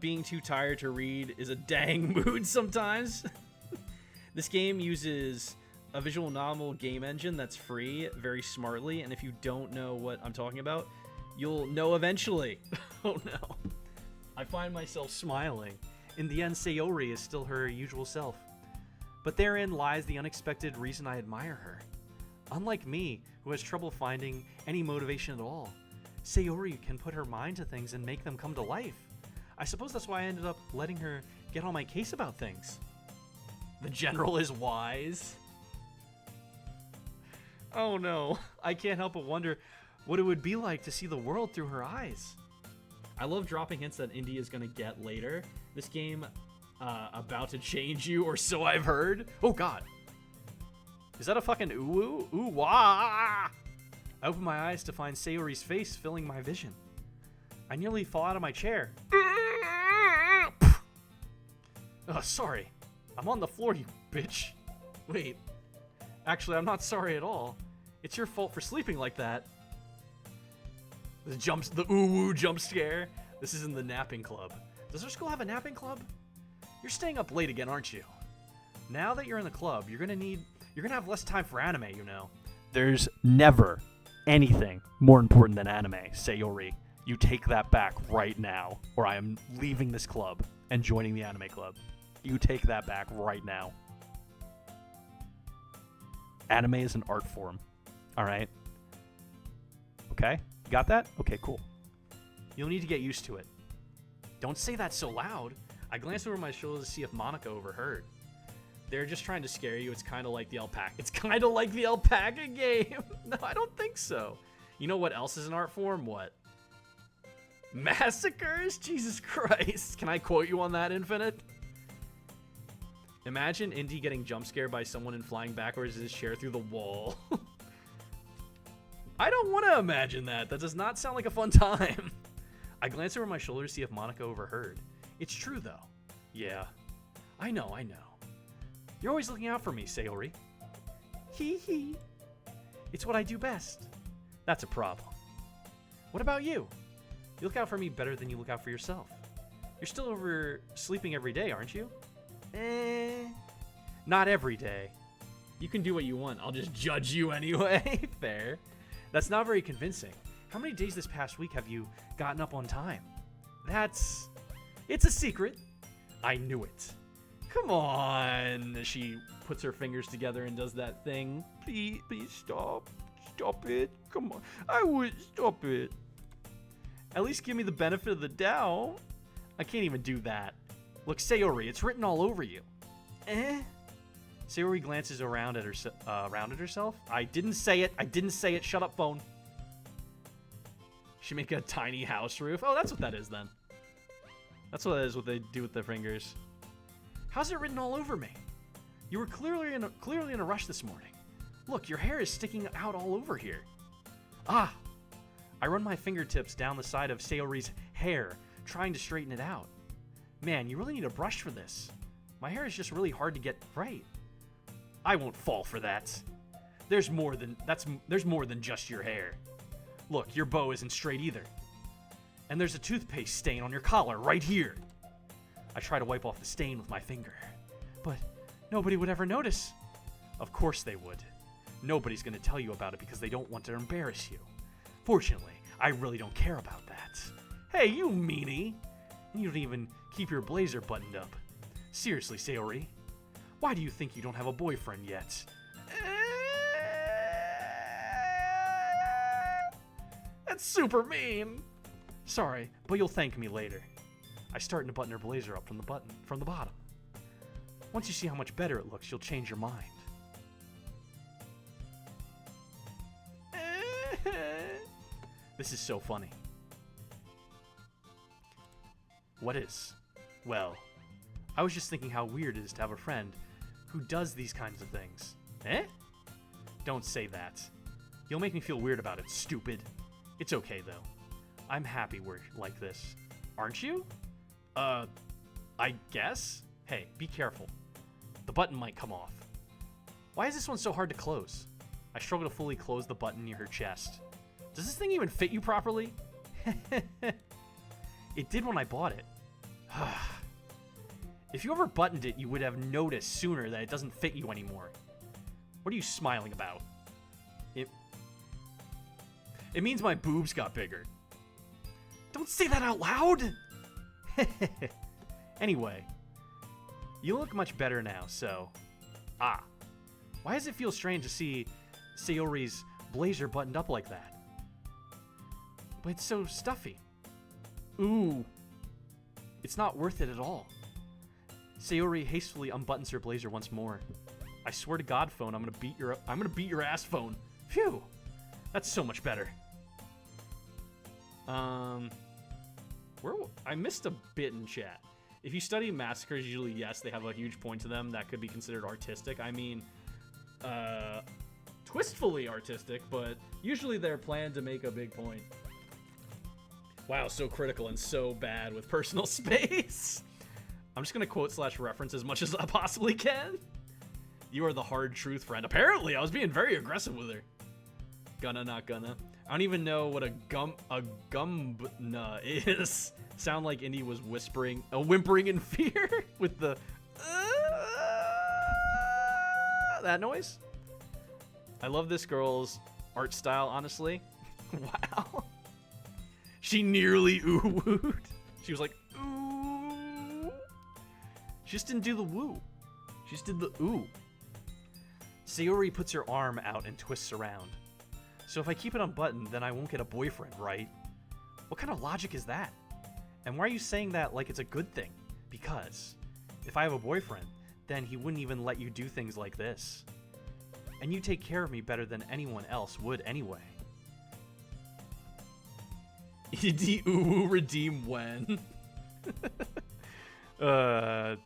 Being too tired to read is a dang mood sometimes. This game uses a visual novel game engine that's free very smartly, and if you don't know what I'm talking about, you'll know eventually. Oh no. I find myself smiling. In the end, Sayori is still her usual self. But therein lies the unexpected reason I admire her. Unlike me, who has trouble finding any motivation at all, Sayori can put her mind to things and make them come to life. I suppose that's why I ended up letting her get on my case about things. The general is wise. Oh no, I can't help but wonder what it would be like to see the world through her eyes. I love dropping hints that Indy is going to get later. This game, about to change you, or so I've heard. Oh god. Is that a fucking ooh-woo? Ooh-wah! I open my eyes to find Sayori's face filling my vision. I nearly fall out of my chair. Sorry. I'm on the floor, you bitch. Wait. Actually, I'm not sorry at all. It's your fault for sleeping like that. The ooh-woo jump scare. This is in the napping club. Does our school have a napping club? You're staying up late again, aren't you? Now that you're in the club, you're gonna have less time for anime, you know. There's never anything more important than anime, Sayori. You take that back right now, or I am leaving this club and joining the anime club. You take that back right now. Anime is an art form. Alright? Okay? Got that? Okay, cool. You'll need to get used to it. Don't say that so loud. I glanced over my shoulder to see if Monica overheard. They're just trying to scare you. It's kind of like the alpaca. It's kind of like the alpaca game. No, I don't think so. You know what else is an art form? What? Massacres? Jesus Christ. Can I quote you on that, Infinite? Imagine Indy getting jump scared by someone and flying backwards in his chair through the wall. I don't want to imagine that. That does not sound like a fun time. I glanced over my shoulder to see if Monica overheard. It's true, though. Yeah. I know. You're always looking out for me, Sayori. Hee hee. It's what I do best. That's a problem. What about you? You look out for me better than you look out for yourself. You're still over sleeping every day, aren't you? Not every day. You can do what you want. I'll just judge you anyway. Fair. That's not very convincing. How many days this past week have you gotten up on time? It's a secret. I knew it. Come on. She puts her fingers together and does that thing. Please stop. Stop it. Come on. I would stop it. At least give me the benefit of the doubt. I can't even do that. Look, Sayori, it's written all over you. Sayori glances around at herself. I didn't say it. Shut up, phone. She make a tiny house roof. Oh, that's what that is then. That's what they do with their fingers. How's it written all over me? You were clearly in a rush this morning. Look, your hair is sticking out all over here. I run my fingertips down the side of Sayori's hair, trying to straighten it out. Man, you really need a brush for this. My hair is just really hard to get right. I won't fall for that. There's more than just your hair. Look, your bow isn't straight either. And there's a toothpaste stain on your collar right here. I try to wipe off the stain with my finger, but nobody would ever notice. Of course they would. Nobody's going to tell you about it because they don't want to embarrass you. Fortunately, I really don't care about that. Hey, you meanie! You don't even keep your blazer buttoned up. Seriously, Sayori, why do you think you don't have a boyfriend yet? That's super mean. Sorry, but you'll thank me later. I start to button her blazer up from the bottom. Once you see how much better it looks, you'll change your mind. This is so funny. What is? Well, I was just thinking how weird it is to have a friend who does these kinds of things. Don't say that. You'll make me feel weird about it, stupid. It's okay, though. I'm happy we're like this. Aren't you? I guess? Hey, be careful. The button might come off. Why is this one so hard to close? I struggle to fully close the button near her chest. Does this thing even fit you properly? It did when I bought it. If you ever buttoned it, you would have noticed sooner that it doesn't fit you anymore. What are you smiling about? It means my boobs got bigger. Don't say that out loud! Anyway, you look much better now, so... Why does it feel strange to see Sayori's blazer buttoned up like that? But it's so stuffy. Ooh. It's not worth it at all. Sayori hastily unbuttons her blazer once more. I swear to God, phone, I'm gonna beat your ass, phone. Phew. That's so much better. I missed a bit in chat. If you study massacres, usually, yes, they have a huge point to them that could be considered artistic. I mean, twistfully artistic, but usually they're planned to make a big point. Wow, so critical and so bad with personal space. I'm just gonna quote / reference as much as I possibly can. You are the hard truth friend. Apparently, I was being very aggressive with her. Gonna, not gonna. I don't even know what a gumbna is. Sound like Indy was whimpering in fear with the that noise. I love this girl's art style, honestly. Wow. She nearly ooh-wooed. She was like, ooh. She just didn't do the woo. She just did the ooh. Sayori puts her arm out and twists around. So if I keep it unbuttoned, then I won't get a boyfriend, right? What kind of logic is that? And why are you saying that like it's a good thing? Because if I have a boyfriend, then he wouldn't even let you do things like this. And you take care of me better than anyone else would anyway. Ooh, redeem when. One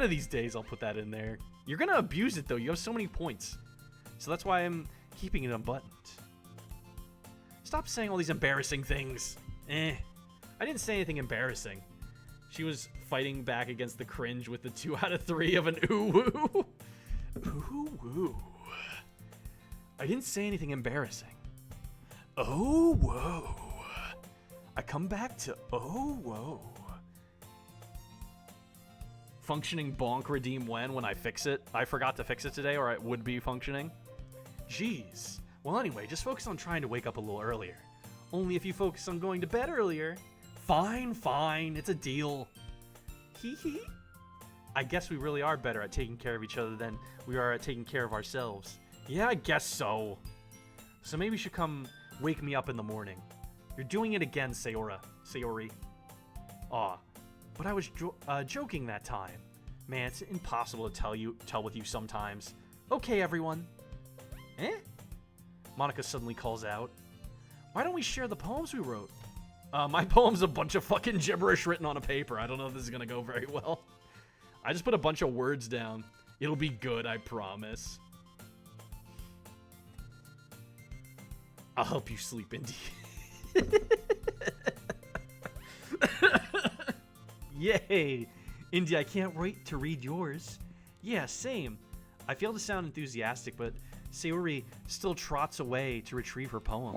of these days I'll put that in there. You're gonna abuse it though. You have so many points. So that's why I'm keeping it unbuttoned. Stop saying all these embarrassing things. I didn't say anything embarrassing. She was fighting back against the cringe with the 2 out of 3 of an ooh-woo. Ooh-woo. I didn't say anything embarrassing. Oh, whoa. I come back to whoa. Functioning bonk redeem when I fix it. I forgot to fix it today, or it would be functioning. Jeez. Well, anyway, just focus on trying to wake up a little earlier. Only if you focus on going to bed earlier. Fine, it's a deal. Hee hee. I guess we really are better at taking care of each other than we are at taking care of ourselves. Yeah, I guess so. So maybe you should come wake me up in the morning. You're doing it again, Sayori. Aw, but I was joking that time. Man, it's impossible to tell with you sometimes. Okay, everyone. Eh? Monica suddenly calls out. Why don't we share the poems we wrote? My poem's a bunch of fucking gibberish written on a paper. I don't know if this is gonna go very well. I just put a bunch of words down. It'll be good, I promise. I'll help you sleep, Indy. Yay! Indy, I can't wait to read yours. Yeah, same. I fail to sound enthusiastic, but Sayori still trots away to retrieve her poem.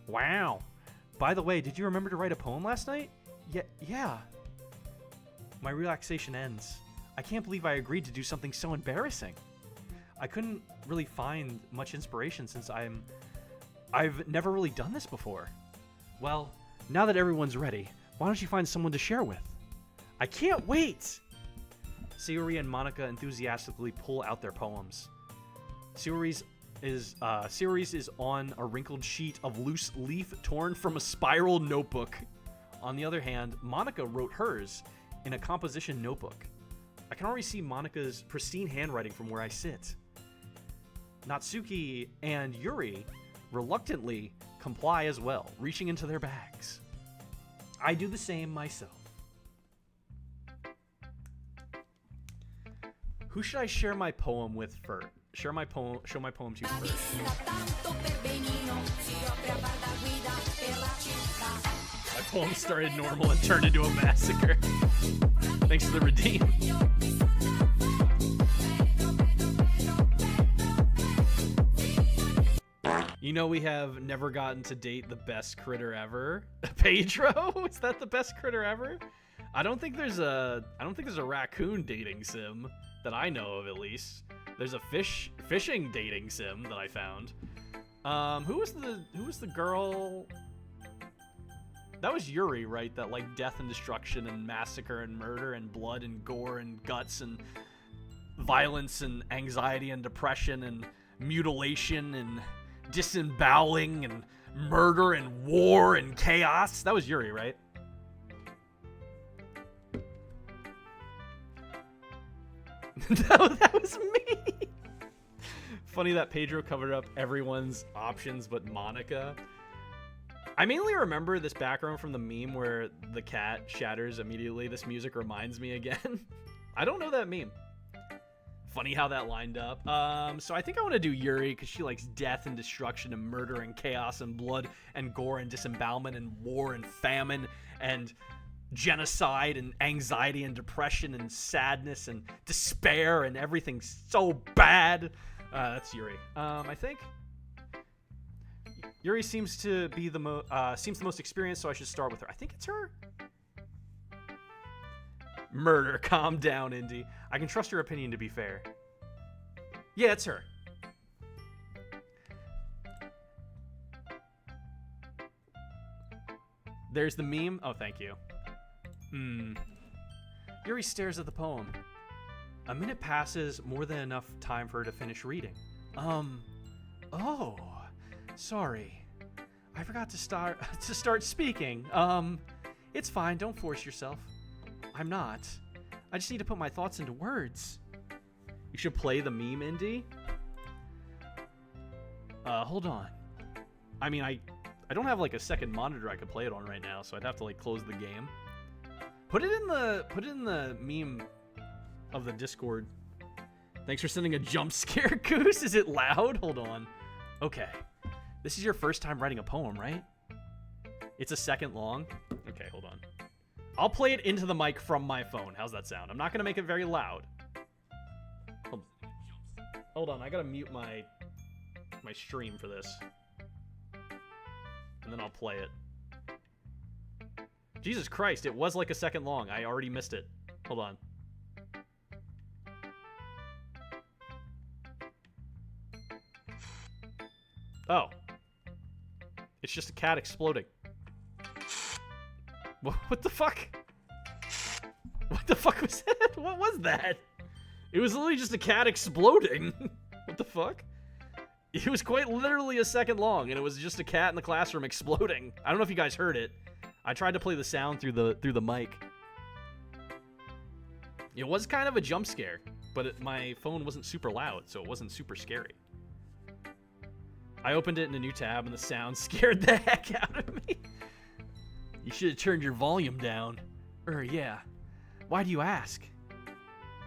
Wow. By the way, did you remember to write a poem last night? Yeah. My relaxation ends. I can't believe I agreed to do something so embarrassing. I couldn't really find much inspiration since I've never really done this before. Well, now that everyone's ready, why don't you find someone to share with? I can't wait! Sayori and Monica enthusiastically pull out their poems. Sayori's is on a wrinkled sheet of loose leaf torn from a spiral notebook. On the other hand, Monica wrote hers in a composition notebook. I can already see Monica's pristine handwriting from where I sit. Natsuki and Yuri reluctantly comply as well, reaching into their bags. I do the same myself. Who should I share my poem with first? Show my poem to first. My poem started normal and turned into a massacre. Thanks for the redeem. You know we have never gotten to date the best critter ever. Pedro? Is that the best critter ever? I don't think there's a raccoon dating sim that I know of, at least. There's a fishing dating sim that I found. Who was the girl? That was Yuri, right? That like death and destruction and massacre and murder and blood and gore and guts and violence and anxiety and depression and mutilation and disemboweling and murder and war and chaos. That was Yuri, right? that was me. Funny that Pedro covered up everyone's options but Monica. I mainly remember this background from the meme where the cat shatters immediately. This music reminds me again. I don't know that meme. Funny how that lined up. So I think I want to do Yuri because she likes death and destruction and murder and chaos and blood and gore and disembowelment and war and famine and genocide and anxiety and depression and sadness and despair and everything so bad. That's Yuri. I think Yuri seems to be the most experienced, so I should start with her. I think it's her. Murder. Calm down, Indy. I can trust your opinion to be fair. Yeah, it's her. There's the meme. Oh, thank you. Yuri stares at the poem. A minute passes, more than enough time for her to finish reading. Oh, sorry. I forgot to start speaking. It's fine, don't force yourself. I'm not. I just need to put my thoughts into words. You should play the meme, Indy. Hold on. I mean, I don't have like a second monitor I could play it on right now, so I'd have to like close the game. Put it in the meme of the Discord. Thanks for sending a jump scare, Goose. Is it loud? Hold on. Okay. This is your first time writing a poem, right? It's a second long. Okay, hold on. I'll play it into the mic from my phone. How's that sound? I'm not gonna make it very loud. Hold on, I gotta mute my stream for this. And then I'll play it. Jesus Christ, it was like a second long. I already missed it. Hold on. Oh. It's just a cat exploding. What the fuck? What the fuck was that? What was that? It was literally just a cat exploding. What the fuck? It was quite literally a second long, and it was just a cat in the classroom exploding. I don't know if you guys heard it. I tried to play the sound through the mic. It was kind of a jump scare, but my phone wasn't super loud, so it wasn't super scary. I opened it in a new tab, and the sound scared the heck out of me. You should have turned your volume down. Yeah. Why do you ask?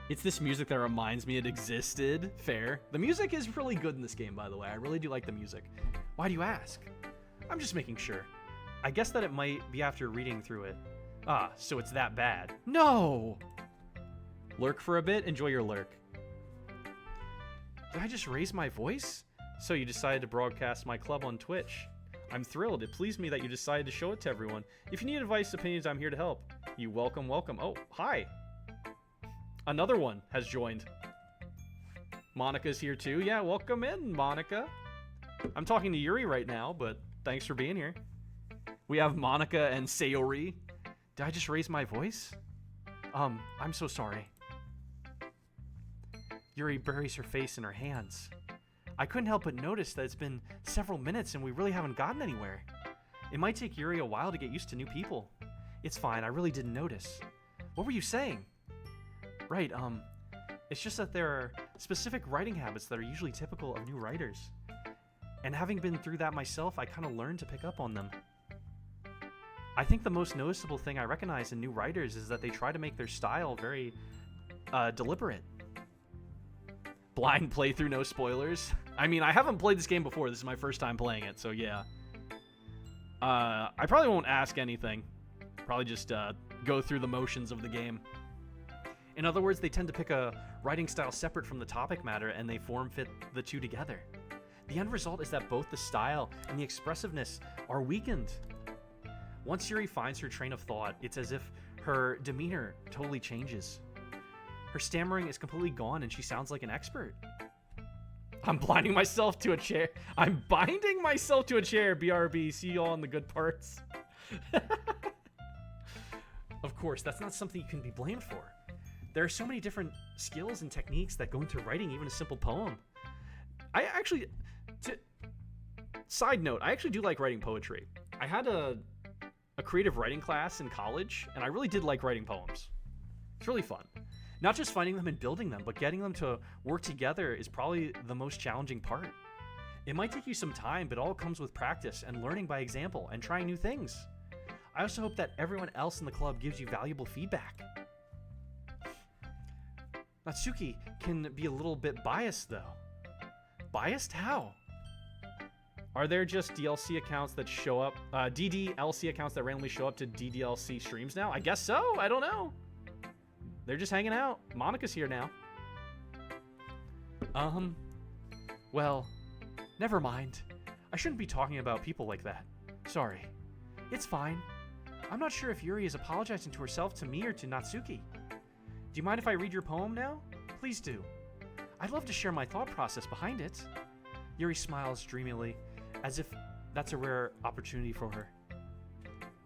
It's this music that reminds me it existed. Fair. The music is really good in this game, by the way. I really do like the music. Why do you ask? I'm just making sure. I guess that it might be after reading through it. Ah, so it's that bad. No! Lurk for a bit? Enjoy your lurk. Did I just raise my voice? So you decided to broadcast my club on Twitch. I'm thrilled. It pleased me that you decided to show it to everyone. If you need advice, opinions, I'm here to help. You welcome. Oh, hi. Another one has joined. Monica's here too. Yeah, welcome in, Monica. I'm talking to Yuri right now, but thanks for being here. We have Monica and Sayori. Did I just raise my voice? I'm so sorry. Yuri buries her face in her hands. I couldn't help but notice that it's been several minutes and we really haven't gotten anywhere. It might take Yuri a while to get used to new people. It's fine, I really didn't notice. What were you saying? Right, it's just that there are specific writing habits that are usually typical of new writers. And having been through that myself, I kind of learned to pick up on them. I think the most noticeable thing I recognize in new writers is that they try to make their style very deliberate. Blind playthrough, no spoilers. I mean, I haven't played this game before. This is my first time playing it, so yeah. I probably won't ask anything. Probably just go through the motions of the game. In other words, they tend to pick a writing style separate from the topic matter, and they form fit the two together. The end result is that both the style and the expressiveness are weakened. Once Yuri finds her train of thought, it's as if her demeanor totally changes. Her stammering is completely gone, and she sounds like an expert. I'm blinding myself to a chair. I'm binding myself to a chair, BRB. See you all in the good parts. Of course, that's not something you can be blamed for. There are so many different skills and techniques that go into writing even a simple poem. Side note, I actually do like writing poetry. I had a creative writing class in college, and I really did like writing poems. It's really fun. Not just finding them and building them, but getting them to work together is probably the most challenging part. It might take you some time, but it all comes with practice and learning by example and trying new things. I also hope that everyone else in the club gives you valuable feedback. Natsuki can be a little bit biased, though. Biased? How? Are there just DLC accounts that show up, DDLC accounts that randomly show up to DDLC streams now? I guess so. I don't know. They're just hanging out. Monica's here now. Well, never mind. I shouldn't be talking about people like that. Sorry. It's fine. I'm not sure if Yuri is apologizing to herself, to me, or to Natsuki. Do you mind if I read your poem now? Please do. I'd love to share my thought process behind it. Yuri smiles dreamily, as if that's a rare opportunity for her.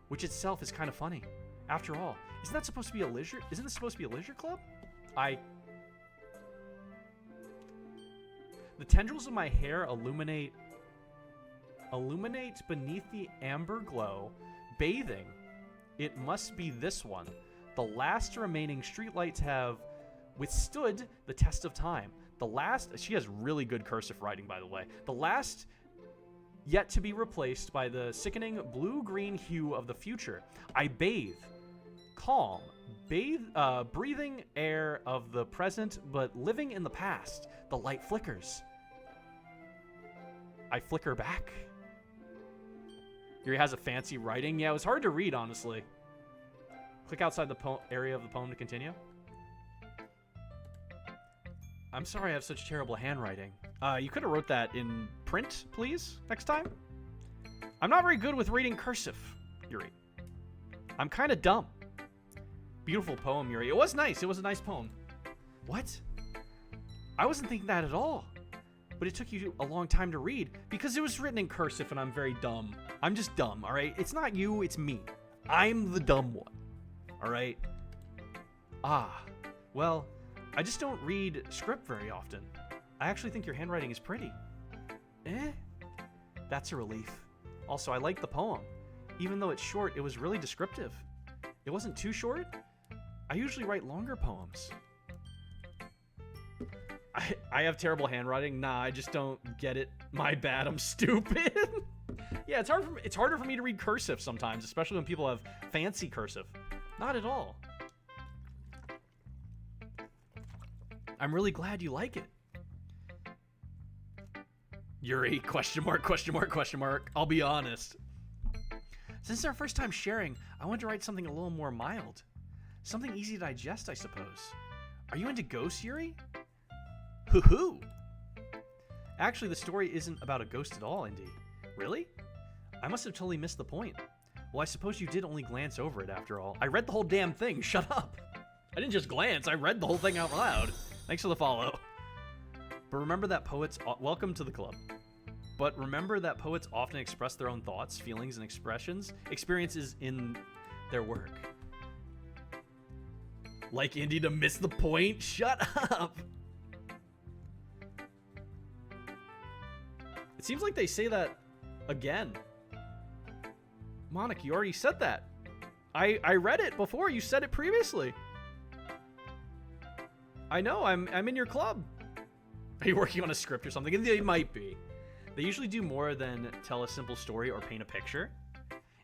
Which itself is kind of funny. After all, isn't this supposed to be a leisure club? The tendrils of my hair illuminate beneath the amber glow, bathing. It must be this one. The last remaining streetlights have withstood the test of time. She has really good cursive writing, by the way. The last yet to be replaced by the sickening blue-green hue of the future. I bathe. Calm. Breathing air of the present, but living in the past. The light flickers. I flicker back. Yuri has a fancy writing. Yeah, it was hard to read, honestly. Click outside the area of the poem to continue. I'm sorry I have such terrible handwriting. You could have wrote that in print, please, next time. I'm not very good with reading cursive, Yuri. I'm kind of dumb. Beautiful poem, Yuri. It was nice. It was a nice poem. What? I wasn't thinking that at all. But it took you a long time to read because it was written in cursive and I'm very dumb. I'm just dumb, all right? It's not you, it's me. I'm the dumb one, all right? Well, I just don't read script very often. I actually think your handwriting is pretty. That's a relief. Also, I like the poem. Even though it's short, it was really descriptive. It wasn't too short. I usually write longer poems. I have terrible handwriting. Nah, I just don't get it. My bad, I'm stupid. Yeah, it's harder for me to read cursive sometimes, especially when people have fancy cursive. Not at all. I'm really glad you like it. Yuri, question mark, question mark, question mark. I'll be honest. Since it's our first time sharing, I wanted to write something a little more mild. Something easy to digest, I suppose. Are you into ghosts, Yuri? Hoo-hoo! Actually, the story isn't about a ghost at all, Indy. Really? I must have totally missed the point. Well, I suppose you did only glance over it after all. I read the whole damn thing, shut up! I didn't just glance, I read the whole thing out loud. Thanks for the follow. But remember that poets... Welcome to the club. But remember that poets often express their own thoughts, feelings, and experiences in their work. Like Indy to miss the point? Shut up! It seems like they say that again. Monica, you already said that. I read it before. You said it previously. I know. I'm in your club. Are you working on a script or something? They might be. They usually do more than tell a simple story or paint a picture.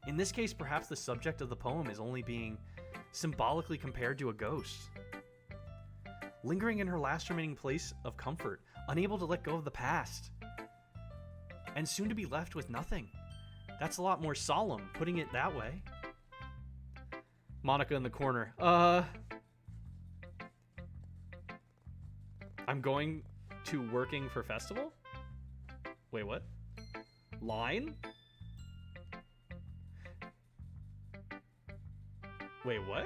In this case, perhaps the subject of the poem is only being symbolically compared to a ghost. Lingering in her last remaining place of comfort, unable to let go of the past. And soon to be left with nothing. That's a lot more solemn, putting it that way. Monica in the corner. I'm going to working for festival? Wait, what? Line? Wait, what?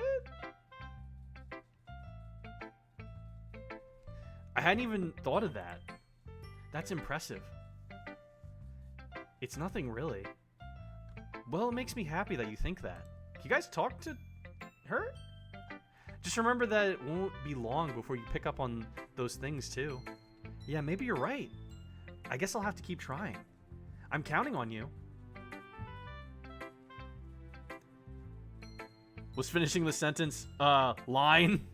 I hadn't even thought of that. That's impressive. It's nothing really. Well, it makes me happy that you think that. You guys talk to her? Just remember that it won't be long before you pick up on those things too. Yeah, maybe you're right. I guess I'll have to keep trying. I'm counting on you. Was finishing the sentence, line.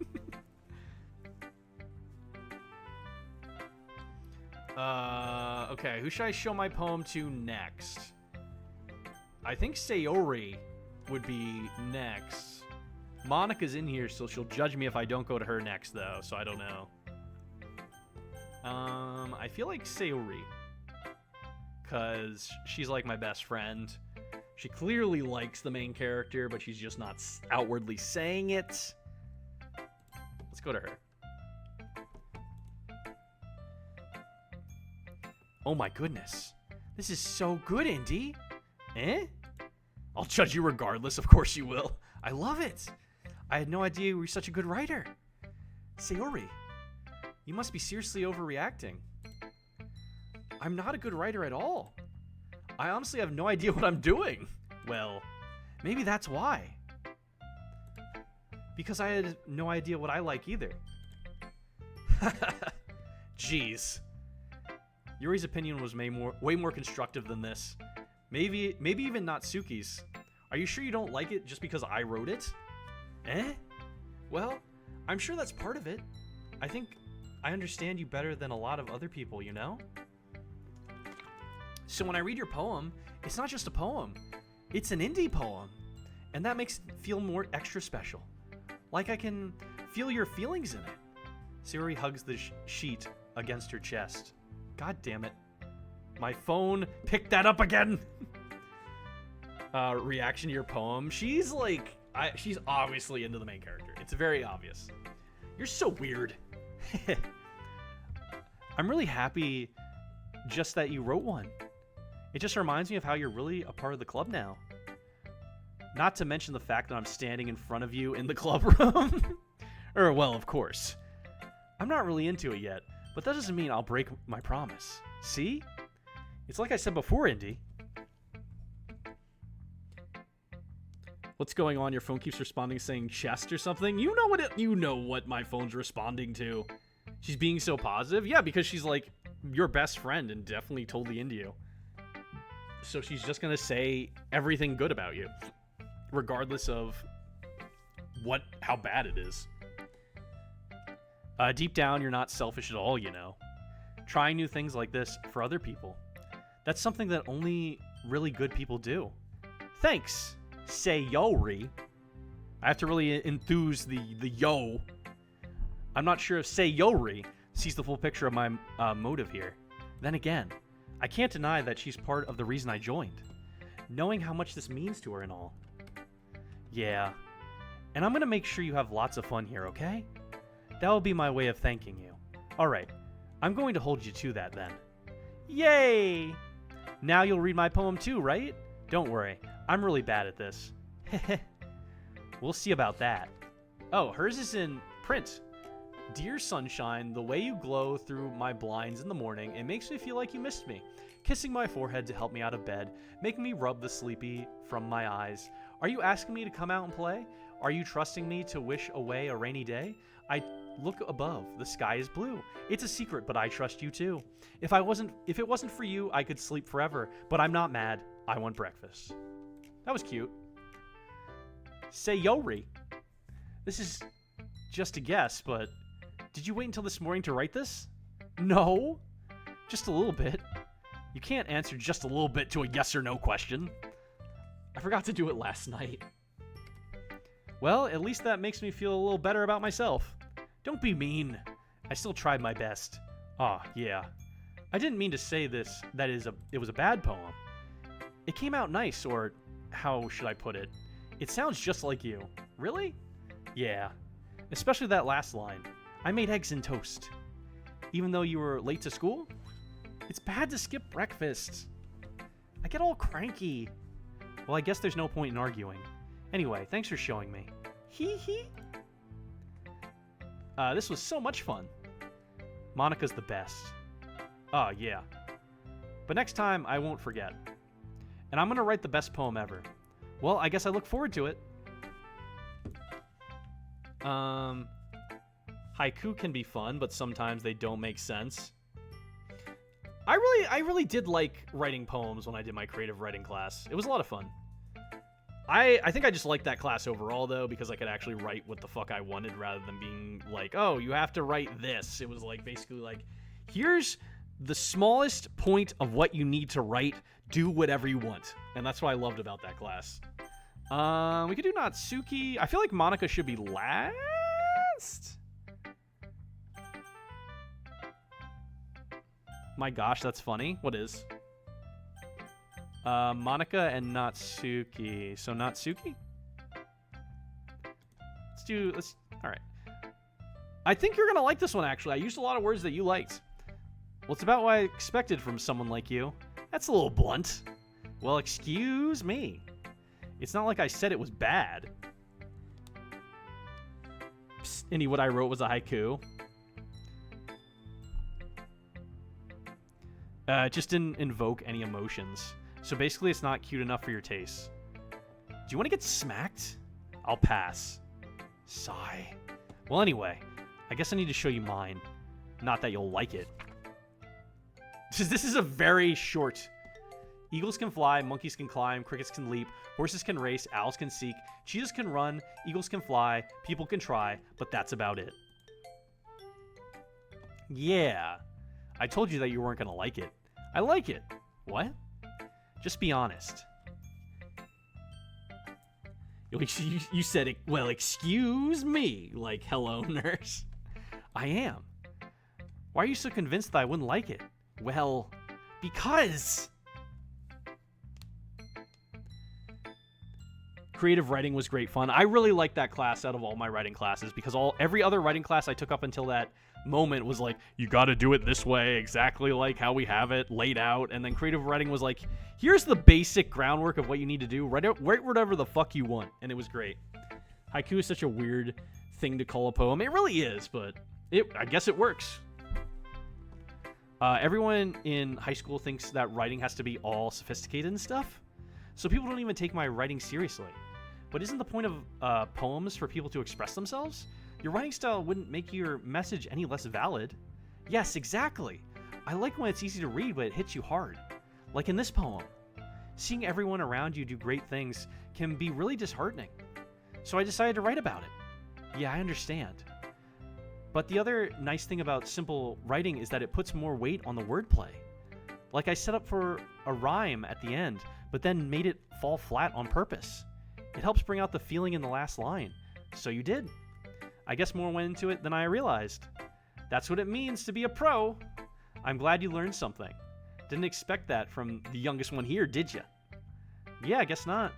Okay, who should I show my poem to next? I think Sayori would be next. Monica's in here, so she'll judge me if I don't go to her next, though, so I don't know. I feel like Sayori. Because she's like my best friend. She clearly likes the main character, but she's just not outwardly saying it. Let's go to her. Oh my goodness. This is so good, Indy. I'll judge you regardless. Of course you will. I love it. I had no idea you were such a good writer. Sayori, you must be seriously overreacting. I'm not a good writer at all. I honestly have no idea what I'm doing. Well, maybe that's why. Because I had no idea what I like either. Jeez. Yuri's opinion was way more constructive than this. Maybe even Natsuki's. Are you sure you don't like it just because I wrote it? Well, I'm sure that's part of it. I think I understand you better than a lot of other people, you know? So when I read your poem, it's not just a poem. It's an indie poem. And that makes it feel more extra special. Like I can feel your feelings in it. Sayori hugs the sheet against her chest. God damn it. My phone picked that up again. Reaction to your poem. She's like, she's obviously into the main character. It's very obvious. You're so weird. I'm really happy just that you wrote one. It just reminds me of how you're really a part of the club now. Not to mention the fact that I'm standing in front of you in the club room. Well, of course. I'm not really into it yet, but that doesn't mean I'll break my promise. See? It's like I said before, Indy. What's going on? Your phone keeps responding saying chest or something? You know what my phone's responding to. She's being so positive? Yeah, because she's like your best friend and definitely totally into you. So she's just gonna say everything good about you, regardless of how bad it is. Deep down, you're not selfish at all, you know. Trying new things like this for other people. That's something that only really good people do. Thanks, Sayori. I have to really enthuse the yo. I'm not sure if Sayori sees the full picture of my motive here. Then again, I can't deny that she's part of the reason I joined. Knowing how much this means to her and all. Yeah. And I'm gonna make sure you have lots of fun here, okay? That will be my way of thanking you. Alright, I'm going to hold you to that then. Yay! Now you'll read my poem too, right? Don't worry, I'm really bad at this. We'll see about that. Oh, hers is in print. Dear sunshine, the way you glow through my blinds in the morning, it makes me feel like you missed me. Kissing my forehead to help me out of bed, making me rub the sleepy from my eyes. Are you asking me to come out and play? Are you trusting me to wish away a rainy day? I look above, the sky is blue. It's a secret, but I trust you too. If it wasn't for you, I could sleep forever, but I'm not mad. I want breakfast. That was cute. Sayori. This is just a guess, but did you wait until this morning to write this? No. Just a little bit. You can't answer just a little bit to a yes or no question. I forgot to do it last night. Well, at least that makes me feel a little better about myself. Don't be mean. I still tried my best. Ah, yeah. I didn't mean to say this, it was a bad poem. It came out nice, or how should I put it? It sounds just like you. Really? Yeah. Especially that last line. I made eggs and toast. Even though you were late to school? It's bad to skip breakfast. I get all cranky. Well, I guess there's no point in arguing. Anyway, thanks for showing me. Hee hee. This was so much fun. Monica's the best. Oh, yeah. But next time, I won't forget. And I'm gonna write the best poem ever. Well, I guess I look forward to it. Haiku can be fun, but sometimes they don't make sense. I really did like writing poems when I did my creative writing class. It was a lot of fun. I think I just liked that class overall, though, because I could actually write what the fuck I wanted rather than being like, oh, you have to write this. It was like basically like, here's the smallest point of what you need to write. Do whatever you want. And that's what I loved about that class. We could do Natsuki. I feel like Monica should be last. My gosh, that's funny. What is? Monica and Natsuki. So Natsuki? All right. I think you're going to like this one, actually. I used a lot of words that you liked. Well, it's about what I expected from someone like you. That's a little blunt. Well, excuse me. It's not like I said it was bad. Psst, Indy, what I wrote was a haiku. It just didn't invoke any emotions. So basically, it's not cute enough for your taste. Do you want to get smacked? I'll pass. Sigh. Well, anyway, I guess I need to show you mine. Not that you'll like it. This is a very short. Eagles can fly, monkeys can climb, crickets can leap, horses can race, owls can seek, cheetahs can run, eagles can fly, people can try, but that's about it. Yeah. I told you that you weren't going to like it. I like it. What? Just be honest. You said it. Well, excuse me. Like, hello, nurse. I am. Why are you so convinced that I wouldn't like it? Well, because... Creative writing was great fun. I really liked that class out of all my writing classes because every other writing class I took up until that moment was like, you got to do it this way, exactly like how we have it laid out. And then creative writing was like, here's the basic groundwork of what you need to do. Write whatever the fuck you want. And it was great. Haiku is such a weird thing to call a poem. It really is, but I guess it works. Everyone in high school thinks that writing has to be all sophisticated and stuff. So people don't even take my writing seriously. But isn't the point of poems for people to express themselves? Your writing style wouldn't make your message any less valid. Yes, exactly. I like when it's easy to read, but it hits you hard. Like in this poem. Seeing everyone around you do great things can be really disheartening. So I decided to write about it. Yeah, I understand. But the other nice thing about simple writing is that it puts more weight on the wordplay. Like I set up for a rhyme at the end, but then made it fall flat on purpose. It helps bring out the feeling in the last line. So you did. I guess more went into it than I realized. That's what it means to be a pro. I'm glad you learned something. Didn't expect that from the youngest one here, did ya? Yeah, I guess not.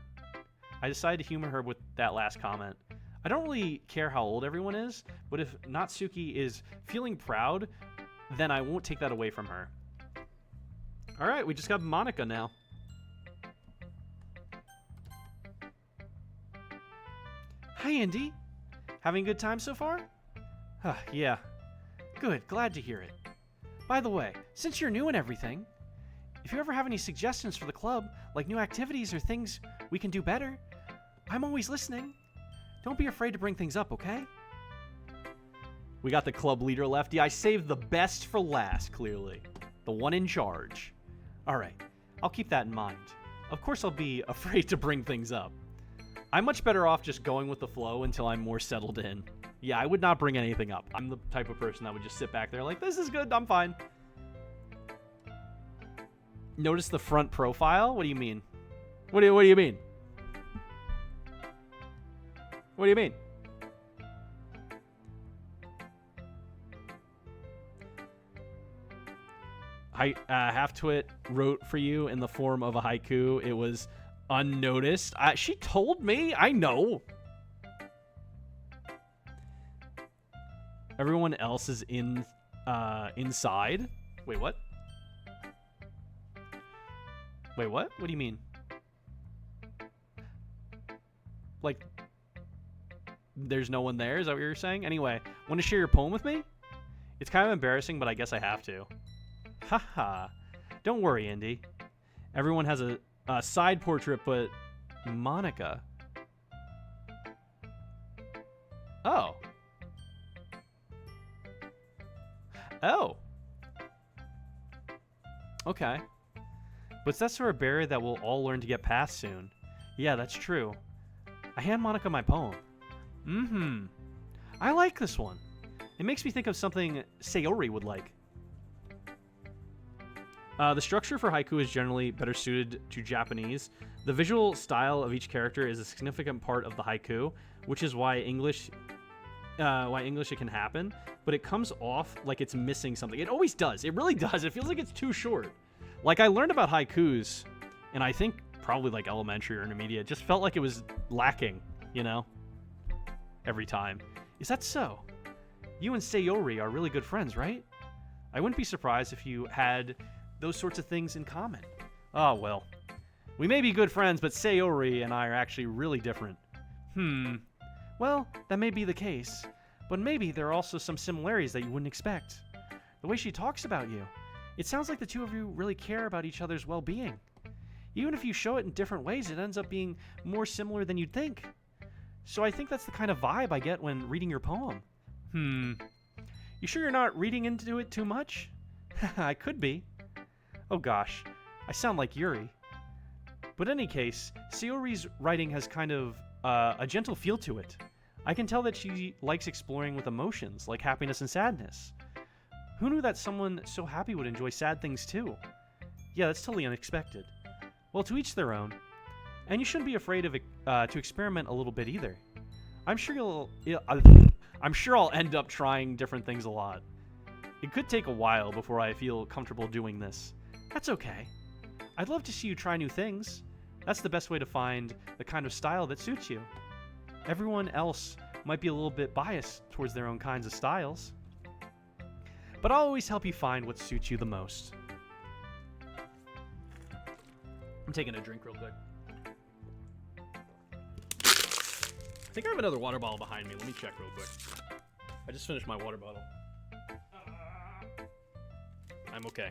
I decided to humor her with that last comment. I don't really care how old everyone is, but if Natsuki is feeling proud, then I won't take that away from her. Alright, we just got Monica now. Hi, Indy. Having a good time so far? Yeah. Good, glad to hear it. By the way, since you're new and everything, if you ever have any suggestions for the club, like new activities or things we can do better, I'm always listening. Don't be afraid to bring things up, okay? We got the club leader left. Yeah, I saved the best for last, clearly. The one in charge. Alright, I'll keep that in mind. Of course I'll be afraid to bring things up. I'm much better off just going with the flow until I'm more settled in. Yeah, I would not bring anything up. I'm the type of person that would just sit back there like, this is good, I'm fine. Notice the front profile? What do you mean? What do you mean? What do you mean? Half-Twit wrote for you in the form of a haiku. It was unnoticed. She told me. I know. Everyone else is inside. Wait, what? Wait, what? What do you mean? Like, there's no one there? Is that what you're saying? Anyway, want to share your poem with me? It's kind of embarrassing, but I guess I have to. Haha. Don't worry, Indy. Everyone has a side portrait, but Monica. Oh. Oh. Okay. But that's for a barrier that we'll all learn to get past soon. Yeah, that's true. I hand Monica my poem. Mm-hmm. I like this one. It makes me think of something Sayori would like. The structure for haiku is generally better suited to Japanese. The visual style of each character is a significant part of the haiku, which is why English it can happen, but it comes off like it's missing something. It always does. It really does. It feels like it's too short. Like, I learned about haikus, and I think probably like elementary or intermediate, just felt like it was lacking, you know? Every time. Is that so? You and Sayori are really good friends, right? I wouldn't be surprised if you had those sorts of things in common. Oh, well. We may be good friends, but Sayori and I are actually really different. Well, that may be the case, but maybe there are also some similarities that you wouldn't expect. The way she talks about you. It sounds like the two of you really care about each other's well-being. Even if you show it in different ways, it ends up being more similar than you'd think. So I think that's the kind of vibe I get when reading your poem. You sure you're not reading into it too much? I could be. Oh gosh, I sound like Yuri. But in any case, Sayori's writing has kind of a gentle feel to it. I can tell that she likes exploring with emotions, like happiness and sadness. Who knew that someone so happy would enjoy sad things too? Yeah, that's totally unexpected. Well, to each their own. And you shouldn't be afraid of to experiment a little bit either. I'm sure I'll end up trying different things a lot. It could take a while before I feel comfortable doing this. That's okay. I'd love to see you try new things. That's the best way to find the kind of style that suits you. Everyone else might be a little bit biased towards their own kinds of styles. but I'll always help you find what suits you the most. I'm taking a drink real quick. I think I have another water bottle behind me. Let me check real quick. I just finished my water bottle. I'm okay.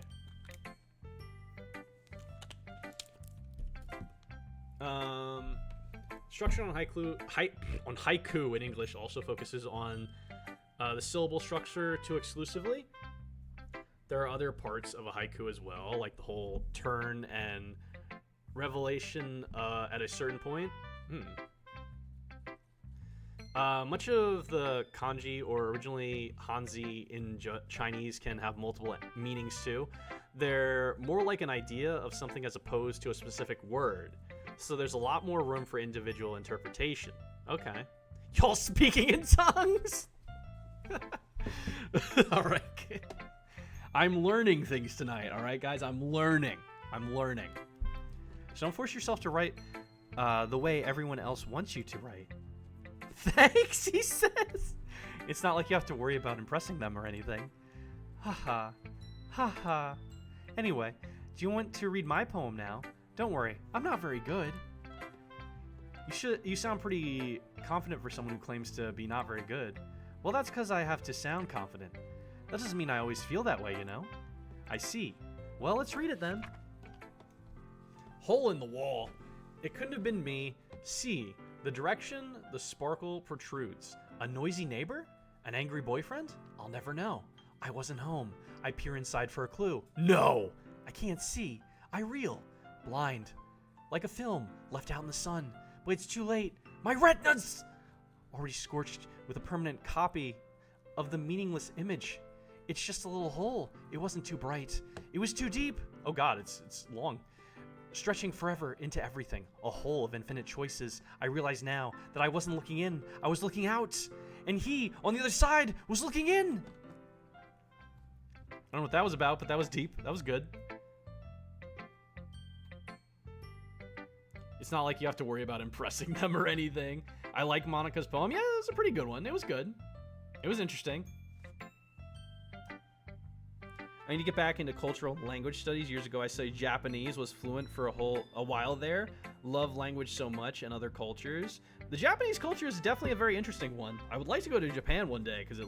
Structure on haiku in English also focuses on the syllable structure too exclusively. There are other parts of a haiku as well, like the whole turn and revelation at a certain point. Much of the kanji, or originally Hanzi in Chinese, can have multiple meanings too. They're more like an idea of something as opposed to a specific word. So there's a lot more room for individual interpretation. Okay. Y'all speaking in tongues? Alright. I'm learning things tonight, alright guys? I'm learning. So don't force yourself to write the way everyone else wants you to write. Thanks, he says. It's not like you have to worry about impressing them or anything. Haha. Haha. Anyway, do you want to read my poem now? Don't worry, I'm not very good. You sound pretty confident for someone who claims to be not very good. Well, that's because I have to sound confident. That doesn't mean I always feel that way, you know? I see. Well, let's read it then. Hole in the wall. It couldn't have been me. See, the direction the sparkle protrudes. A noisy neighbor? An angry boyfriend? I'll never know. I wasn't home. I peer inside for a clue. No! I can't see. I reel. Blind. Like a film left out in the sun. But it's too late. My retinas! Already scorched with a permanent copy of the meaningless image. It's just a little hole. It wasn't too bright. It was too deep. Oh god, it's long. Stretching forever into everything. A hole of infinite choices. I realize now that I wasn't looking in. I was looking out. And he, on the other side, was looking in. I don't know what that was about, but that was deep. That was good. It's not like you have to worry about impressing them or anything. I like Monica's poem. Yeah, it was a pretty good one. It was good. It was interesting. I need to get back into cultural language studies. Years ago, I studied Japanese, was fluent for a while there. Love language so much and other cultures. The Japanese culture is definitely a very interesting one. I would like to go to Japan one day because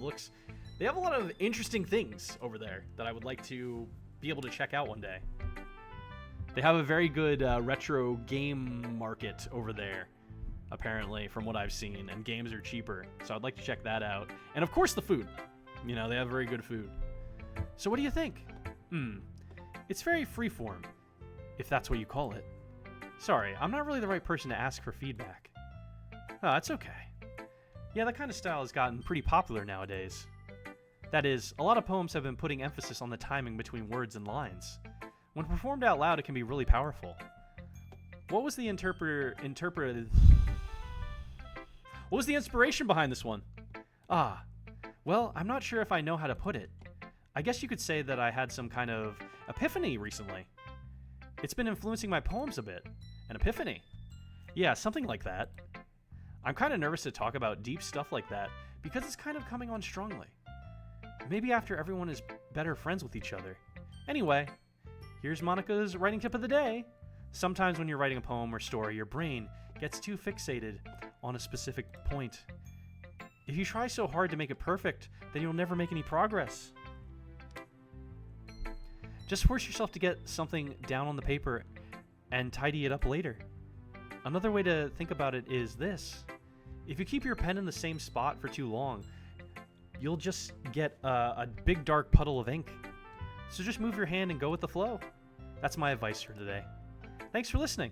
they have a lot of interesting things over there that I would like to be able to check out one day. They have a very good retro game market over there, apparently, from what I've seen, and games are cheaper, so I'd like to check that out. And of course the food. You know, they have very good food. So what do you think? It's very freeform, if that's what you call it. Sorry, I'm not really the right person to ask for feedback. Oh, that's okay. Yeah, that kind of style has gotten pretty popular nowadays. That is, a lot of poems have been putting emphasis on the timing between words and lines. When performed out loud, it can be really powerful. What was the What was the inspiration behind this one? Well, I'm not sure if I know how to put it. I guess you could say that I had some kind of epiphany recently. It's been influencing my poems a bit. An epiphany. Yeah, something like that. I'm kind of nervous to talk about deep stuff like that because it's kind of coming on strongly. Maybe after everyone is better friends with each other. Anyway, here's Monica's writing tip of the day. Sometimes when you're writing a poem or story, your brain gets too fixated on a specific point. If you try so hard to make it perfect, then you'll never make any progress. Just force yourself to get something down on the paper and tidy it up later. Another way to think about it is this. If you keep your pen in the same spot for too long, you'll just get a big dark puddle of ink. So just move your hand and go with the flow. That's my advice for today. Thanks for listening.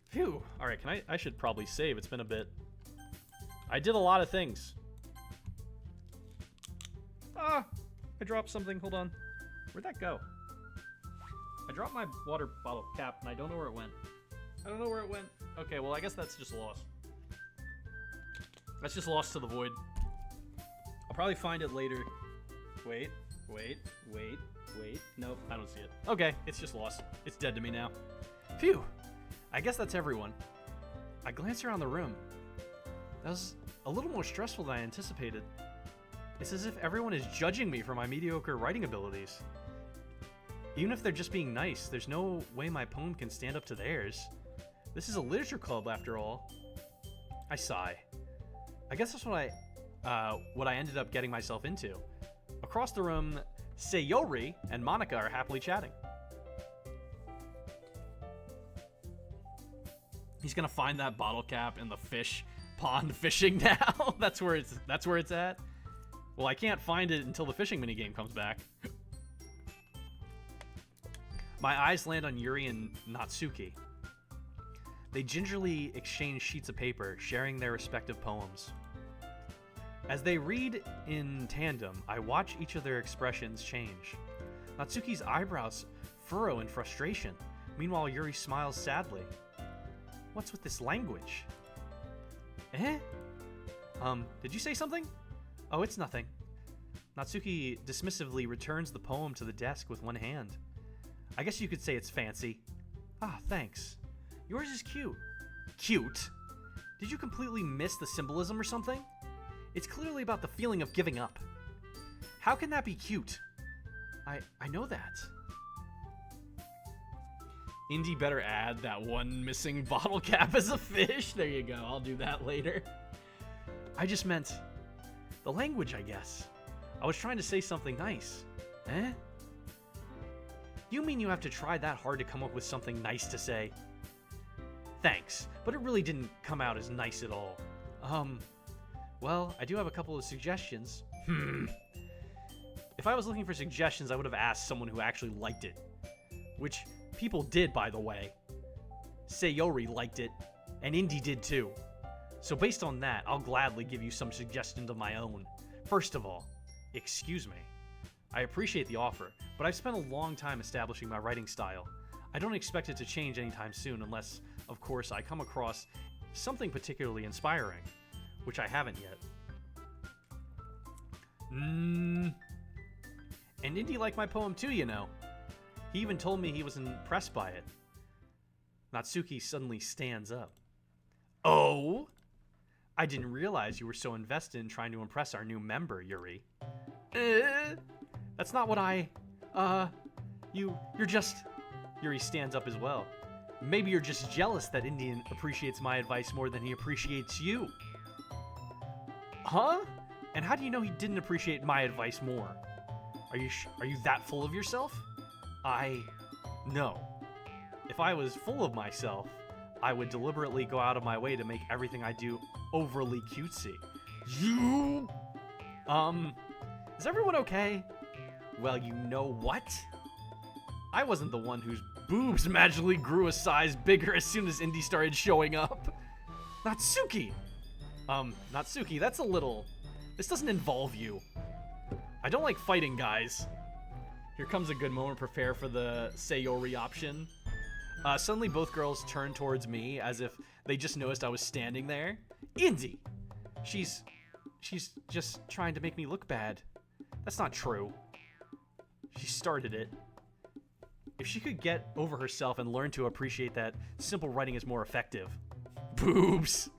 Phew. All right, I should probably save. It's been a bit. I did a lot of things. I dropped something. Hold on. Where'd that go? I dropped my water bottle cap, and I don't know where it went. Okay, well, I guess that's just lost. That's just lost to the void. I'll probably find it later. Wait. Nope, I don't see it. Okay, it's just lost. It's dead to me now. Phew. I guess that's everyone. I glanced around the room. That was a little more stressful than I anticipated. It's as if everyone is judging me for my mediocre writing abilities. Even if they're just being nice, there's no way my poem can stand up to theirs. This is a literature club, after all. I sigh. I guess that's what I ended up getting myself into. Across the room, Sayori and Monica are happily chatting. He's gonna find that bottle cap in the fish pond fishing now. That's where it's at. Well, I can't find it until the fishing minigame comes back. My eyes land on Yuri and Natsuki. They gingerly exchange sheets of paper, sharing their respective poems. As they read in tandem, I watch each of their expressions change. Natsuki's eyebrows furrow in frustration. Meanwhile, Yuri smiles sadly. What's with this language? Eh? Did you say something? Oh, it's nothing. Natsuki dismissively returns the poem to the desk with one hand. I guess you could say it's fancy. Ah, thanks. Yours is cute. Cute? Did you completely miss the symbolism or something? It's clearly about the feeling of giving up. How can that be cute? I know that. Indy better add that one missing bottle cap as a fish. There you go. I'll do that later. I just meant the language, I guess. I was trying to say something nice. Eh? You mean you have to try that hard to come up with something nice to say? Thanks, but it really didn't come out as nice at all. Well, I do have a couple of suggestions. If I was looking for suggestions, I would have asked someone who actually liked it. Which people did, by the way. Sayori liked it, and Indy did too. So based on that, I'll gladly give you some suggestions of my own. First of all, excuse me. I appreciate the offer, but I've spent a long time establishing my writing style. I don't expect it to change anytime soon unless, of course, I come across something particularly inspiring, which I haven't yet. And Indy liked my poem too, you know. He even told me he was impressed by it. Natsuki suddenly stands up. Oh? I didn't realize you were so invested in trying to impress our new member, Yuri. That's not what you're just... Yuri stands up as well. Maybe you're just jealous that Indian appreciates my advice more than he appreciates you. Huh? And how do you know he didn't appreciate my advice more? Are you that full of yourself? No. If I was full of myself, I would deliberately go out of my way to make everything I do overly cutesy. You? Is everyone okay? Well, you know what? I wasn't the one whose boobs magically grew a size bigger as soon as Indy started showing up. Natsuki! Natsuki, that's a little... This doesn't involve you. I don't like fighting, guys. Here comes a good moment. Prepare for the Sayori option. Suddenly, both girls turn towards me as if they just noticed I was standing there. Indy! She's just trying to make me look bad. That's not true. She started it. If she could get over herself and learn to appreciate that simple writing is more effective, boobs,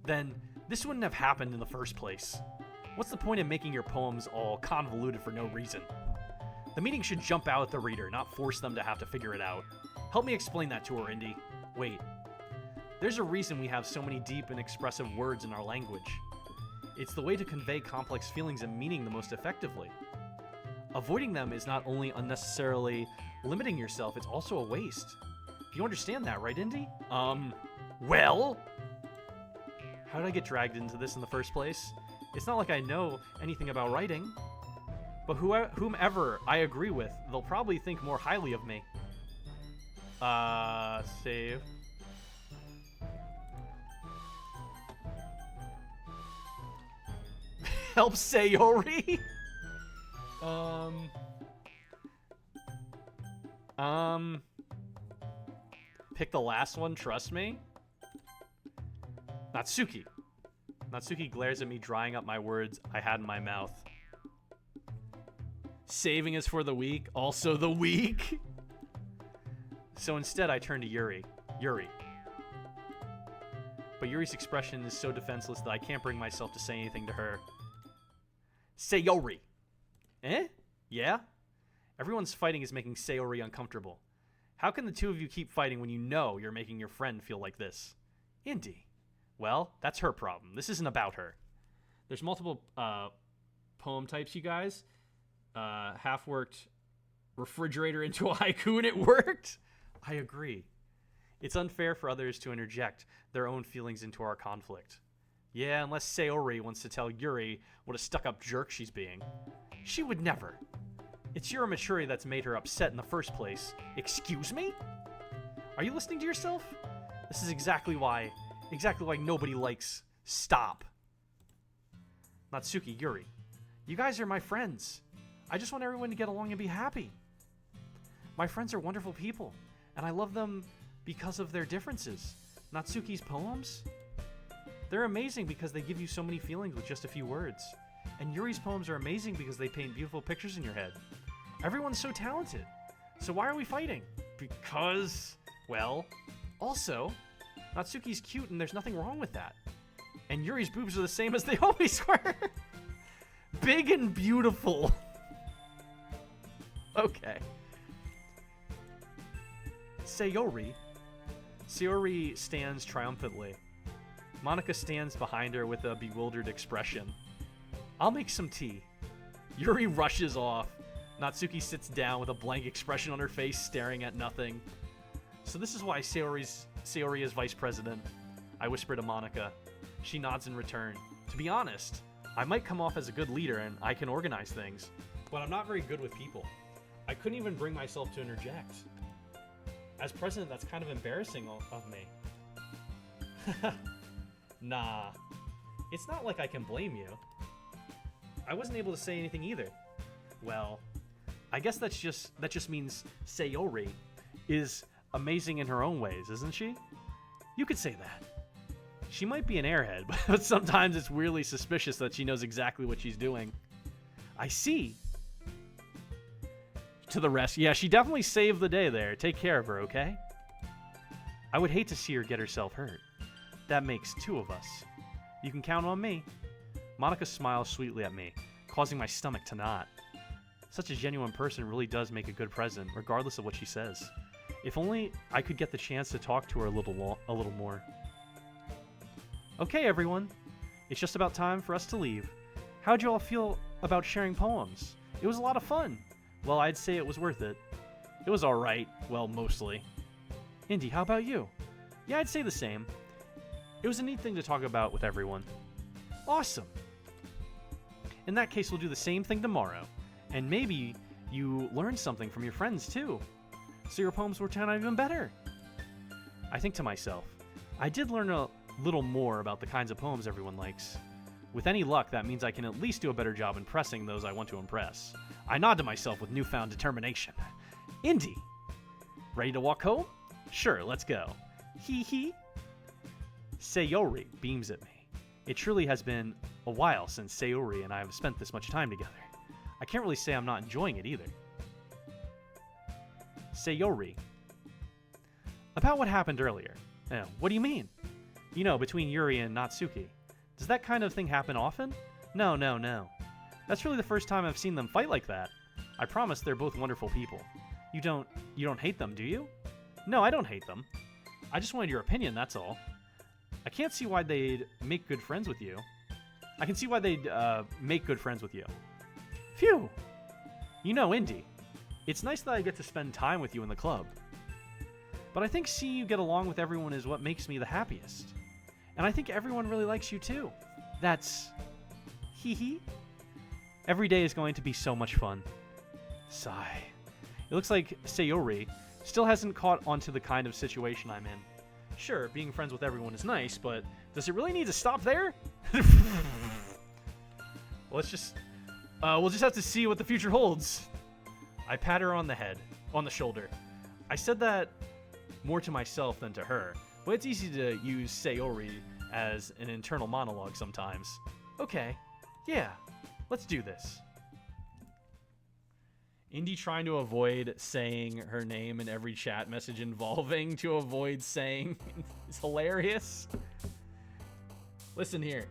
then this wouldn't have happened in the first place. What's the point in making your poems all convoluted for no reason? The meaning should jump out at the reader, not force them to have to figure it out. Help me explain that to her, Indy. Wait. There's a reason we have so many deep and expressive words in our language. It's the way to convey complex feelings and meaning the most effectively. Avoiding them is not only unnecessarily limiting yourself, it's also a waste. You understand that, right, Indy? Well? How did I get dragged into this in the first place? It's not like I know anything about writing. But whomever I agree with, they'll probably think more highly of me. Save. Help Sayori? Pick the last one, trust me. Natsuki. Natsuki glares at me, drying up my words I had in my mouth. Saving is for the weak, also the weak. So instead, I turn to Yuri. Yuri. But Yuri's expression is so defenseless that I can't bring myself to say anything to her. Sayori. Eh? Yeah? Everyone's fighting is making Sayori uncomfortable. How can the two of you keep fighting when you know you're making your friend feel like this? Indy. Well, that's her problem. This isn't about her. There's multiple poem types, you guys. Half-worked refrigerator into a haiku, and it worked. I agree. It's unfair for others to interject their own feelings into our conflict. Yeah, unless Sayori wants to tell Yuri what a stuck-up jerk she's being. She would never. It's your immaturity that's made her upset in the first place. Excuse me? Are you listening to yourself? This is exactly why nobody likes stop. Natsuki, Yuri, you guys are my friends. I just want everyone to get along and be happy. My friends are wonderful people, and I love them because of their differences. Natsuki's poems? They're amazing because they give you so many feelings with just a few words. And Yuri's poems are amazing because they paint beautiful pictures in your head. Everyone's so talented. So why are we fighting? Because, well, also, Natsuki's cute and there's nothing wrong with that. And Yuri's boobs are the same as they always were. Big and beautiful. Okay. Sayori stands triumphantly. Monica stands behind her with a bewildered expression. I'll make some tea. Yuri rushes off. Natsuki sits down with a blank expression on her face, staring at nothing. So this is why Sayori is vice president, I whisper to Monica. She nods in return. To be honest, I might come off as a good leader and I can organize things, but I'm not very good with people. I couldn't even bring myself to interject. As president, that's kind of embarrassing of me. Nah, it's not like I can blame you. I wasn't able to say anything either. Well, I guess that just means Sayori is amazing in her own ways, isn't she? You could say that. She might be an airhead, but sometimes it's weirdly suspicious that she knows exactly what she's doing. I see. To the rest, yeah, she definitely saved the day there. Take care of her, okay? I would hate to see her get herself hurt. That makes two of us. You can count on me. Monica smiles sweetly at me, causing my stomach to knot. Such a genuine person really does make a good president, regardless of what she says. If only I could get the chance to talk to her a little more. Okay, everyone. It's just about time for us to leave. How'd you all feel about sharing poems? It was a lot of fun. Well, I'd say it was worth it. It was alright. Well, mostly. Indy, how about you? Yeah, I'd say the same. It was a neat thing to talk about with everyone. Awesome. In that case, we'll do the same thing tomorrow. And maybe you learned something from your friends, too. So your poems will turn out even better. I think to myself, I did learn a little more about the kinds of poems everyone likes. With any luck, that means I can at least do a better job impressing those I want to impress. I nod to myself with newfound determination. Indy, ready to walk home? Sure, let's go. Hee hee. Sayori beams at me. It truly has been a while since Sayori and I have spent this much time together. I can't really say I'm not enjoying it either. Sayori. About what happened earlier. What do you mean? You know, between Yuri and Natsuki. Does that kind of thing happen often? No. That's really the first time I've seen them fight like that. I promise they're both wonderful people. You don't hate them, do you? No, I don't hate them. I just wanted your opinion, that's all. I can't see why they'd make good friends with you. I can see why they'd make good friends with you. Phew! You know, Indy, it's nice that I get to spend time with you in the club. But I think seeing you get along with everyone is what makes me the happiest. And I think everyone really likes you too. That's... hee hee. Every day is going to be so much fun. Sigh. It looks like Sayori still hasn't caught onto the kind of situation I'm in. Sure, being friends with everyone is nice, but does it really need to stop there? We'll just have to see what the future holds. I pat her on the shoulder. I said that more to myself than to her, but it's easy to use Sayori as an internal monologue sometimes. Okay, yeah, let's do this. Indy trying to avoid saying her name in every chat message involving to avoid saying is hilarious. Listen here,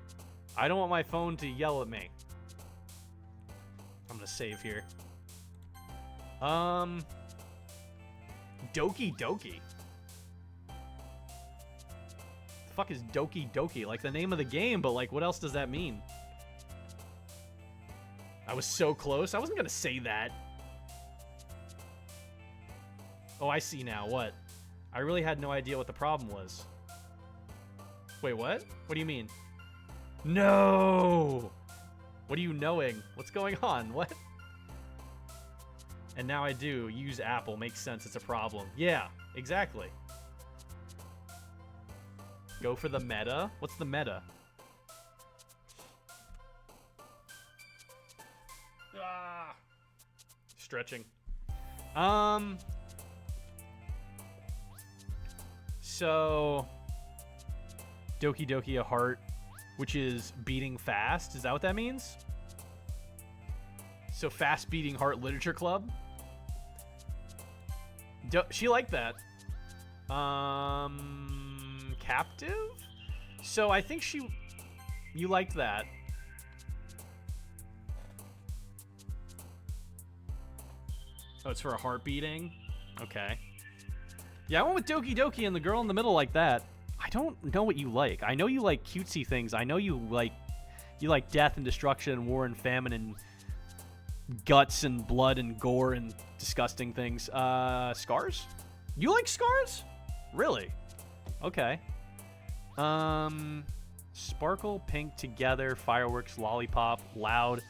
I don't want my phone to yell at me. gonna save here. Doki Doki. The fuck is Doki Doki? Like the name of the game, but like what else does that mean? I was so close. I wasn't gonna say that. Oh, I see now. What? I really had no idea what the problem was. Wait, what? What do you mean? No! What are you knowing? What's going on? What? And now I do. Use Apple. Makes sense. It's a problem. Yeah, exactly. Go for the meta? What's the meta? Ah! Stretching. So... Doki Doki a heart, which is beating fast. Is that what that means? So fast beating heart literature club. She liked that. Captive. So I think you liked that. Oh, it's for a heart beating. Okay. Yeah, I went with Doki Doki and the girl in the middle like that. I don't know what you like. I know you like cutesy things. I know you like death and destruction and war and famine and guts and blood and gore and disgusting things. Scars? You like scars? Really? Okay. Sparkle, pink, together, fireworks, lollipop, loud,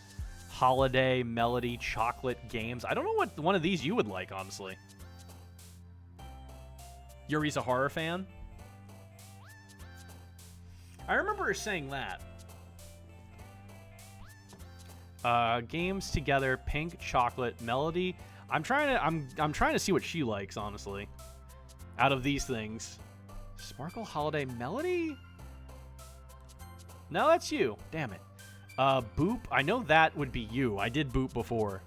holiday, melody, chocolate, games. I don't know what one of these you would like, honestly. Yuri's a horror fan? I remember her saying that. Games together, pink, chocolate, melody. I'm trying to see what she likes, honestly. Out of these things. Sparkle, holiday, melody? No, that's you. Damn it. Boop. I know that would be you. I did boop before.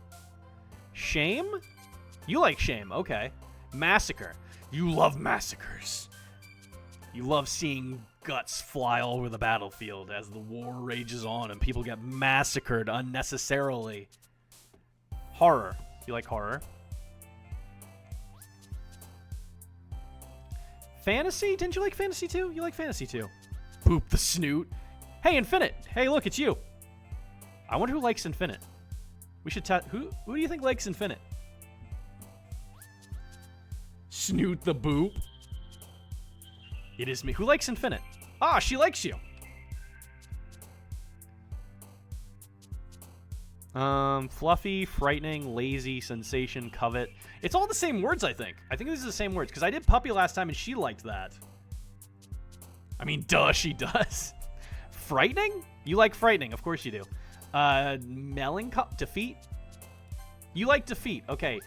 Shame? You like shame. Okay. Massacre. You love massacres. You love seeing guts fly all over the battlefield as the war rages on and people get massacred unnecessarily. Horror. You like horror? Fantasy? Didn't you like fantasy too? You like fantasy too. Boop the snoot. Hey, Infinite. Hey, look, it's you. I wonder who likes Infinite. We should who do you think likes Infinite? Snoot the boop. It is me. Who likes Infinite? Ah, she likes you. Fluffy, frightening, lazy, sensation, covet. It's all the same words, I think. I think these are the same words, because I did puppy last time and she liked that. I mean, duh, she does. Frightening? You like frightening, of course you do. Melancholy, defeat? You like defeat, okay.